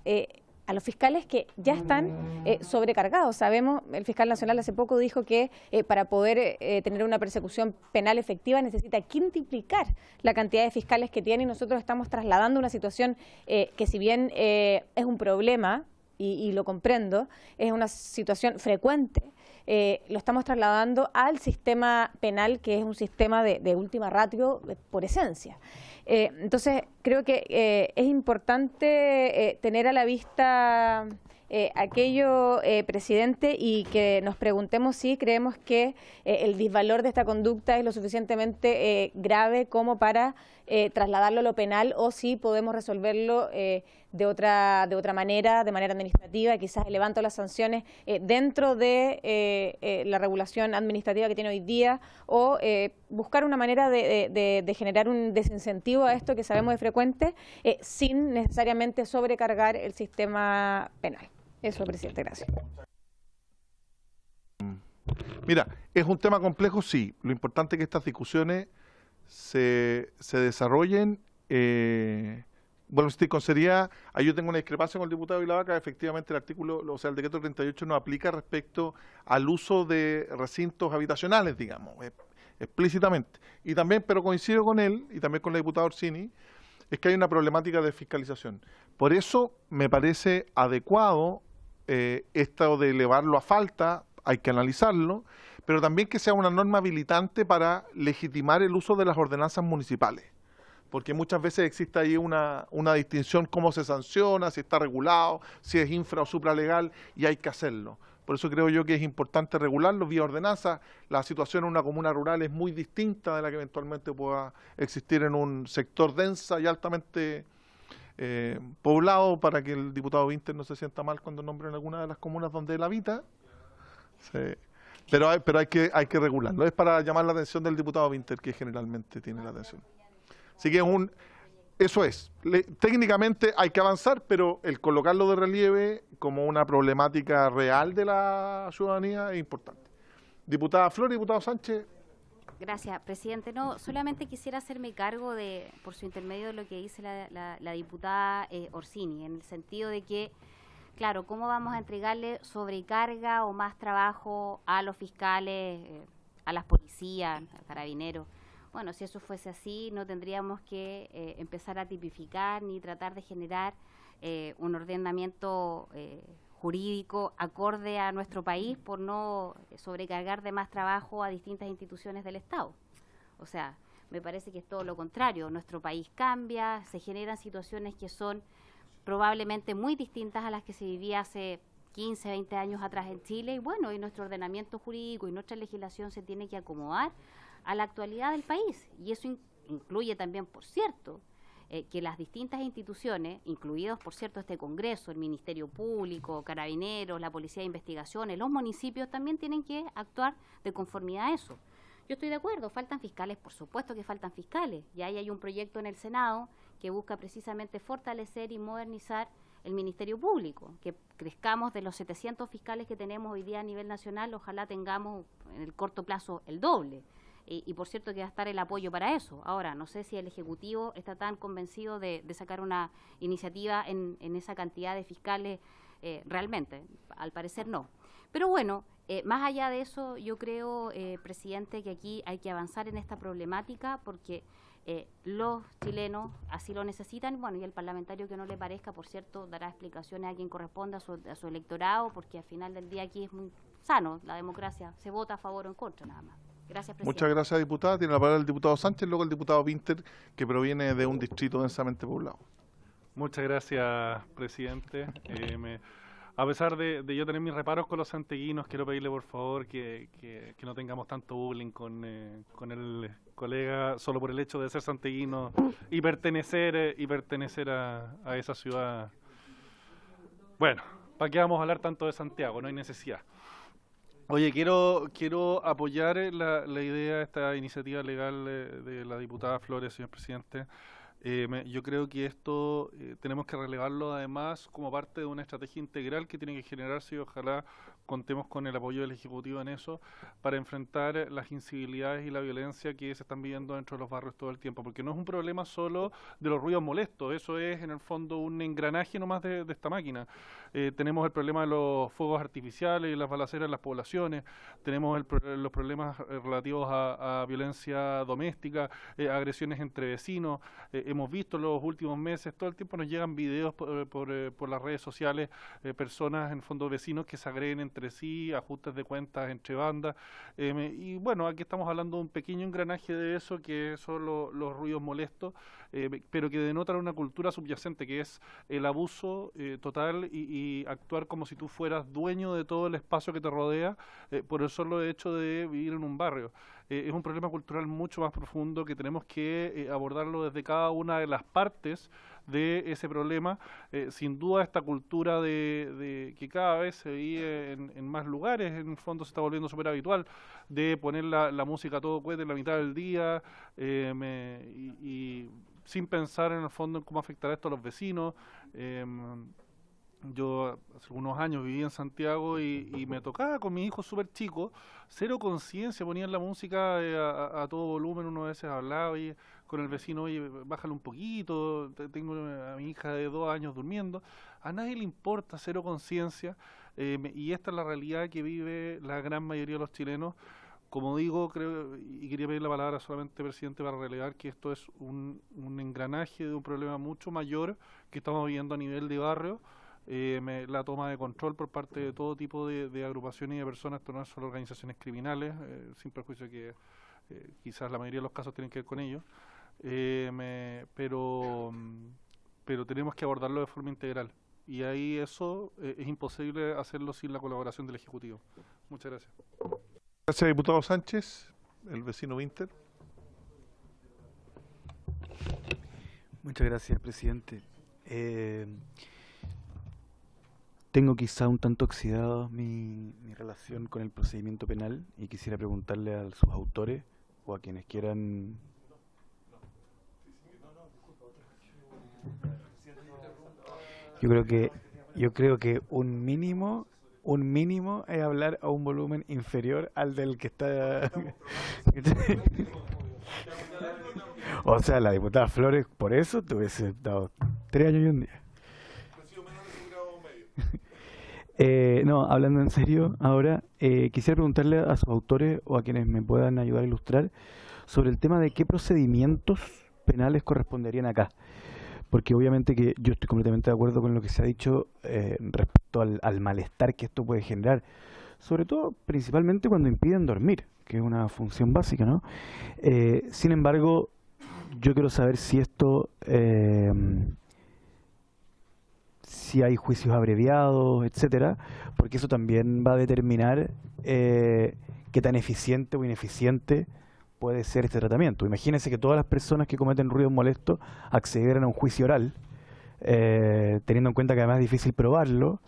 a los fiscales que ya están sobrecargados. Sabemos, el fiscal nacional hace poco dijo que para poder tener una persecución penal efectiva necesita quintuplicar la cantidad de fiscales que tiene, y nosotros estamos trasladando una situación que, si bien es un problema, y lo comprendo, es una situación frecuente, lo estamos trasladando al sistema penal, que es un sistema de última ratio por esencia. Entonces, creo que es importante tener a la vista aquello, presidente, y que nos preguntemos si creemos que el disvalor de esta conducta es lo suficientemente grave como para trasladarlo a lo penal, o si podemos resolverlo de otra manera, de manera administrativa, quizás elevando las sanciones dentro de la regulación administrativa que tiene hoy día, o buscar una manera de generar un desincentivo a esto que sabemos es frecuente, sin necesariamente sobrecargar el sistema penal. Eso, presidente, gracias. Mira, es un tema complejo, sí. Lo importante es que estas discusiones se desarrollen. Bueno, si con seriedad, ahí yo tengo una discrepancia con el diputado Vilavaca. Efectivamente, el artículo, o sea, el decreto 38 no aplica respecto al uso de recintos habitacionales, digamos, explícitamente. Y también, pero coincido con él, y también con la diputada Orsini, es que hay una problemática de fiscalización. Por eso me parece adecuado esto de elevarlo a falta, hay que analizarlo, pero también que sea una norma habilitante para legitimar el uso de las ordenanzas municipales. Porque muchas veces existe ahí una distinción, cómo se sanciona, si está regulado, si es infra o supralegal, y hay que hacerlo. Por eso creo yo que es importante regularlo vía ordenanza. La situación en una comuna rural es muy distinta de la que eventualmente pueda existir en un sector densa y altamente poblado, para que el diputado Winter no se sienta mal cuando nombren alguna de las comunas donde él habita. Sí. Pero hay que regularlo. Es para llamar la atención del diputado Winter, que generalmente tiene la atención. Así que eso es. Técnicamente hay que avanzar, pero el colocarlo de relieve como una problemática real de la ciudadanía es importante. Diputada Flores, diputado Sánchez. Gracias, presidente. No, solamente quisiera hacerme cargo por su intermedio, de lo que dice la diputada Orsini, en el sentido de que, claro, ¿cómo vamos a entregarle sobrecarga o más trabajo a los fiscales, a las policías, a carabineros? Bueno, si eso fuese así, no tendríamos que empezar a tipificar ni tratar de generar un ordenamiento jurídico acorde a nuestro país por no sobrecargar de más trabajo a distintas instituciones del Estado. O sea, me parece que es todo lo contrario. Nuestro país cambia, se generan situaciones que son probablemente muy distintas a las que se vivía hace 15, 20 años atrás en Chile, y bueno, y nuestro ordenamiento jurídico y nuestra legislación se tiene que acomodar a la actualidad del país, y eso incluye también, por cierto, que las distintas instituciones, incluidos, por cierto, este Congreso, el Ministerio Público, Carabineros, la Policía de Investigaciones, los municipios también tienen que actuar de conformidad a eso. Yo estoy de acuerdo, faltan fiscales, por supuesto que faltan fiscales, y ahí hay un proyecto en el Senado que busca precisamente fortalecer y modernizar el Ministerio Público, que crezcamos de los 700 fiscales que tenemos hoy día a nivel nacional, ojalá tengamos en el corto plazo el doble. Y por cierto que va a estar el apoyo para eso. Ahora, no sé si el Ejecutivo está tan convencido de sacar una iniciativa en esa cantidad de fiscales realmente. Al parecer no. Pero bueno, más allá de eso, yo creo, presidente, que aquí hay que avanzar en esta problemática porque los chilenos así lo necesitan. Bueno, y el parlamentario que no le parezca, por cierto, dará explicaciones a quien corresponda a su electorado, porque al final del día aquí es muy sano la democracia. Se vota a favor o en contra nada más. Gracias, presidente. Muchas gracias, diputada. Tiene la palabra el diputado Sánchez, luego el diputado Winter, que proviene de un distrito densamente poblado. Muchas gracias, presidente. A pesar de yo tener mis reparos con los santiaguinos, quiero pedirle por favor que no tengamos tanto bullying con el colega solo por el hecho de ser santiaguino y pertenecer a esa ciudad. Bueno, ¿para qué vamos a hablar tanto de Santiago? No hay necesidad. Oye, quiero apoyar la idea, esta iniciativa legal de la diputada Flores, señor presidente. Yo creo que esto tenemos que relevarlo además como parte de una estrategia integral que tiene que generarse y ojalá contemos con el apoyo del Ejecutivo en eso para enfrentar las incivilidades y la violencia que se están viviendo dentro de los barrios todo el tiempo, porque no es un problema solo de los ruidos molestos, eso es en el fondo un engranaje nomás de esta máquina. Tenemos el problema de los fuegos artificiales y las balaceras en las poblaciones, tenemos los problemas relativos a violencia doméstica, agresiones entre vecinos. Hemos visto en los últimos meses, todo el tiempo nos llegan videos por las redes sociales, personas, en el fondo vecinos que se agreden entre sí, ajustes de cuentas entre bandas, y bueno, aquí estamos hablando de un pequeño engranaje de eso que son los ruidos molestos, pero que denotan una cultura subyacente que es el abuso total y actuar como si tú fueras dueño de todo el espacio que te rodea por el solo hecho de vivir en un barrio. Es un problema cultural mucho más profundo que tenemos que abordarlo desde cada una de las partes de ese problema. Sin duda esta cultura de que cada vez se vive en más lugares, en el fondo se está volviendo súper habitual, de poner la música a todo cohete en la mitad del día y sin pensar en el fondo en cómo afectará esto a los vecinos. Yo hace unos años viví en Santiago y me tocaba con mi hijo súper chico, cero conciencia, ponían la música a todo volumen, uno a veces hablaba y con el vecino, oye, bájale un poquito, tengo a mi hija de 2 años durmiendo, a nadie le importa, cero conciencia, y esta es la realidad que vive la gran mayoría de los chilenos. Como digo, creo, y quería pedir la palabra solamente, presidente, para relevar que esto es un engranaje de un problema mucho mayor que estamos viviendo a nivel de barrio. La toma de control por parte de todo tipo de agrupaciones y de personas, esto no es solo organizaciones criminales, sin perjuicio que quizás la mayoría de los casos tienen que ver con ellos, pero tenemos que abordarlo de forma integral y ahí eso es imposible hacerlo sin la colaboración del Ejecutivo. Muchas gracias. Gracias, diputado Sánchez. El vecino Winter. Muchas gracias, presidente. Tengo quizá un tanto oxidado mi relación con el procedimiento penal y quisiera preguntarle a sus autores o a quienes quieran. Yo creo que un mínimo un mínimo es hablar a un volumen inferior al del que está... O sea, la diputada Flores, por eso te hubiese dado 3 años y un día. No, hablando en serio, ahora quisiera preguntarle a sus autores o a quienes me puedan ayudar a ilustrar sobre el tema de qué procedimientos penales corresponderían acá. Porque obviamente que yo estoy completamente de acuerdo con lo que se ha dicho respecto al malestar que esto puede generar, sobre todo, principalmente cuando impiden dormir, que es una función básica, ¿no? Sin embargo, yo quiero saber si esto, si hay juicios abreviados, etcétera, porque eso también va a determinar qué tan eficiente o ineficiente puede ser este tratamiento. Imagínense que todas las personas que cometen ruidos molestos accedieran a un juicio oral, teniendo en cuenta que además es difícil probarlo,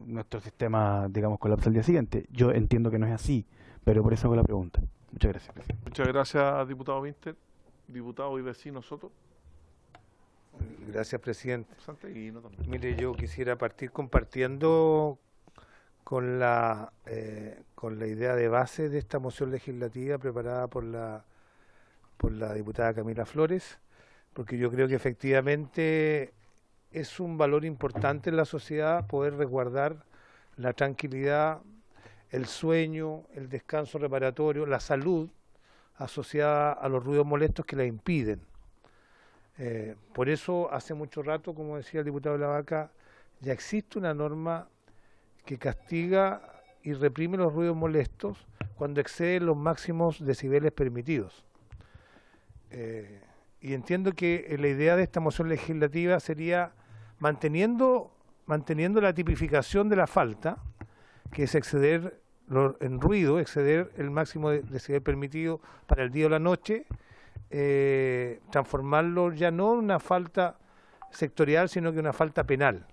nuestro sistema, digamos, colapsa al día siguiente. Yo entiendo que no es así, pero por eso hago la pregunta. Muchas gracias, presidente. Muchas gracias, diputado Winter. Diputado y vecino Soto. Gracias, presidente. Santiaguino también. Mire, yo quisiera partir compartiendo con la idea de base de esta moción legislativa preparada por la diputada Camila Flores, porque yo creo que efectivamente es un valor importante en la sociedad poder resguardar la tranquilidad, el sueño, el descanso reparatorio, la salud asociada a los ruidos molestos que la impiden. Por eso hace mucho rato, como decía el diputado Lavaca, ya existe una norma que castiga y reprime los ruidos molestos cuando exceden los máximos decibeles permitidos. Y entiendo que la idea de esta moción legislativa sería manteniendo la tipificación de la falta, que es exceder en ruido, exceder el máximo decibel permitido para el día o la noche, transformarlo ya no en una falta sectorial, sino que una falta penal.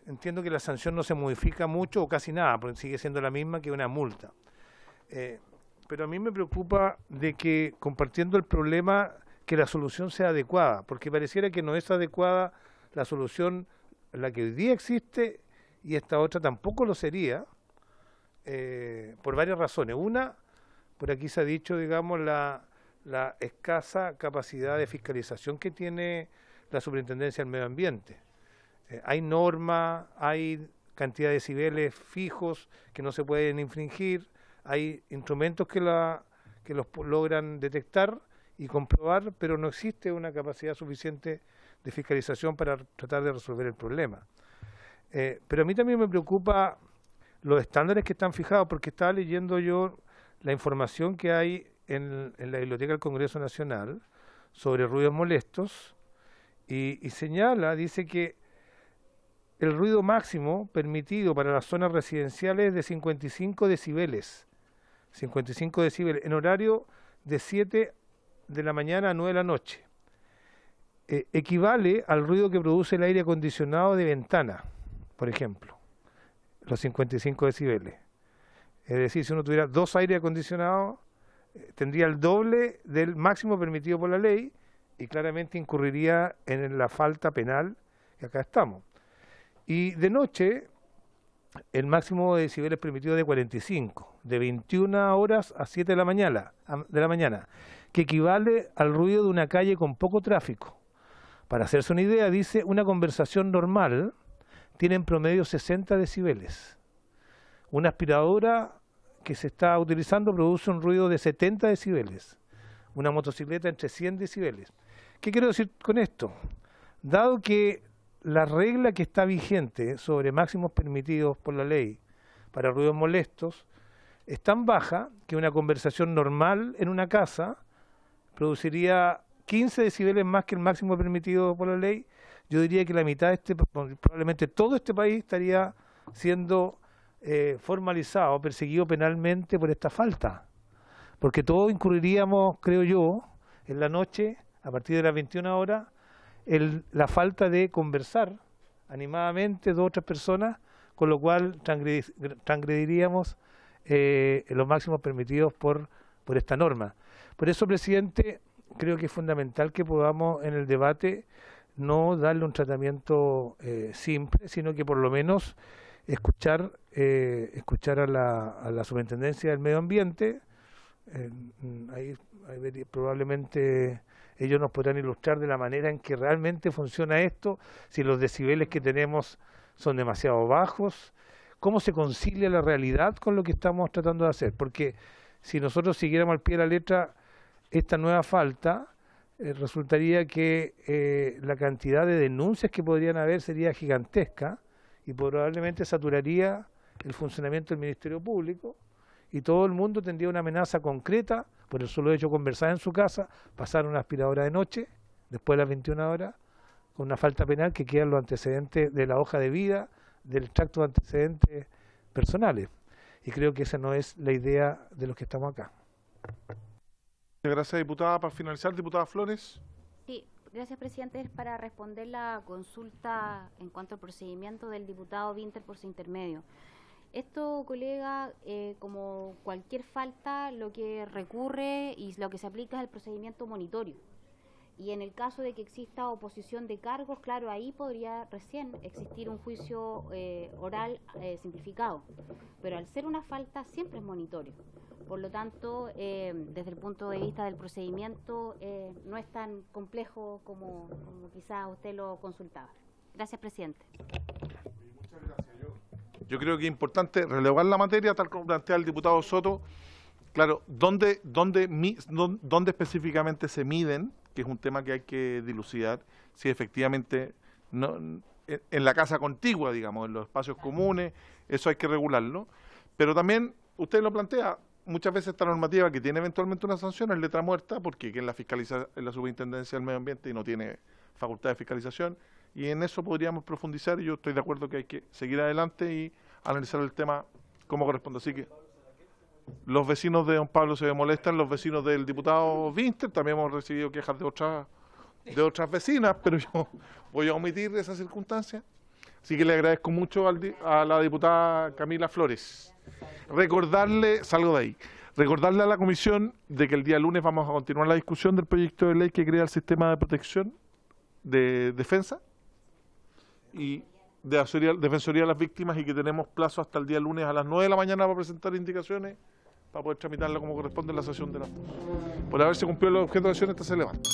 Entiendo que la sanción no se modifica mucho o casi nada, porque sigue siendo la misma que una multa. Pero a mí me preocupa de que, compartiendo el problema, que la solución sea adecuada, porque pareciera que no es adecuada la solución, la que hoy día existe, y esta otra tampoco lo sería, por varias razones. Una, por aquí se ha dicho, digamos, la escasa capacidad de fiscalización que tiene la Superintendencia del Medio Ambiente. Hay normas, hay cantidad de decibeles fijos que no se pueden infringir, hay instrumentos que los logran detectar y comprobar, pero no existe una capacidad suficiente de fiscalización para tratar de resolver el problema. Pero a mí también me preocupa los estándares que están fijados, porque estaba leyendo yo la información que hay en la Biblioteca del Congreso Nacional sobre ruidos molestos y señala, dice que el ruido máximo permitido para las zonas residenciales es de 55 decibeles. 55 decibeles en horario de 7 de la mañana a 9 de la noche. Equivale al ruido que produce el aire acondicionado de ventana, por ejemplo, los 55 decibeles. Es decir, si uno tuviera 2 aires acondicionados, tendría el doble del máximo permitido por la ley y claramente incurriría en la falta penal, y acá estamos. Y de noche, el máximo de decibeles permitido es de 45, de 21 horas a 7 de la mañana, que equivale al ruido de una calle con poco tráfico. Para hacerse una idea, dice, una conversación normal tiene en promedio 60 decibeles. Una aspiradora que se está utilizando produce un ruido de 70 decibeles. Una motocicleta entre 100 decibeles. ¿Qué quiero decir con esto? Dado que la regla que está vigente sobre máximos permitidos por la ley para ruidos molestos es tan baja que una conversación normal en una casa produciría 15 decibeles más que el máximo permitido por la ley. Yo diría que la mitad probablemente todo este país estaría siendo formalizado, perseguido penalmente por esta falta. Porque todos incurriríamos, creo yo, en la noche, a partir de las 21 horas, la falta de conversar animadamente 2 o 3 personas, con lo cual transgrediríamos los máximos permitidos por esta norma. Por eso, presidente, creo que es fundamental que podamos en el debate no darle un tratamiento simple, sino que por lo menos escuchar a la Superintendencia del Medio Ambiente. Probablemente ellos nos podrán ilustrar de la manera en que realmente funciona esto, si los decibeles que tenemos son demasiado bajos, cómo se concilia la realidad con lo que estamos tratando de hacer, porque si nosotros siguiéramos al pie de la letra esta nueva falta, resultaría que la cantidad de denuncias que podrían haber sería gigantesca y probablemente saturaría el funcionamiento del Ministerio Público y todo el mundo tendría una amenaza concreta por el solo hecho de conversar en su casa, pasar una aspiradora de noche, después de las 21 horas, con una falta penal que quedan los antecedentes de la hoja de vida, del extracto de antecedentes personales. Y creo que esa no es la idea de los que estamos acá. Gracias, diputada. Para finalizar, diputada Flores. Sí, gracias, presidente. Es para responder la consulta en cuanto al procedimiento del diputado Winter por su intermedio. Esto, colega, como cualquier falta, lo que recurre y lo que se aplica es el procedimiento monitorio. Y en el caso de que exista oposición de cargos, claro, ahí podría recién existir un juicio oral simplificado. Pero al ser una falta, siempre es monitorio. Por lo tanto, desde el punto de vista del procedimiento, no es tan complejo como quizás usted lo consultaba. Gracias, presidente. Muchas gracias. Yo creo que es importante relevar la materia, tal como plantea el diputado Soto. Claro, ¿dónde específicamente se miden? Que es un tema que hay que dilucidar, si efectivamente en la casa contigua, digamos, en los espacios comunes, eso hay que regularlo. Pero también, usted lo plantea, muchas veces esta normativa que tiene eventualmente una sanción es letra muerta, porque quien la fiscaliza es la Superintendencia del Medio Ambiente y no tiene facultad de fiscalización, y en eso podríamos profundizar, y yo estoy de acuerdo que hay que seguir adelante y analizar el tema como corresponde. Así que los vecinos de don Pablo se molestan, los vecinos del diputado Winter, también hemos recibido quejas de otras vecinas, pero yo voy a omitir esa circunstancia. Así que le agradezco mucho a la diputada Camila Flores. Recordarle a la comisión de que el día lunes vamos a continuar la discusión del proyecto de ley que crea el sistema de protección de defensa y de defensoría de las víctimas, y que tenemos plazo hasta el día lunes a las 9 de la mañana para presentar indicaciones para poder tramitarla como corresponde en la sesión de las 2. Por haberse cumplido los objetos de acción, esta se levanta.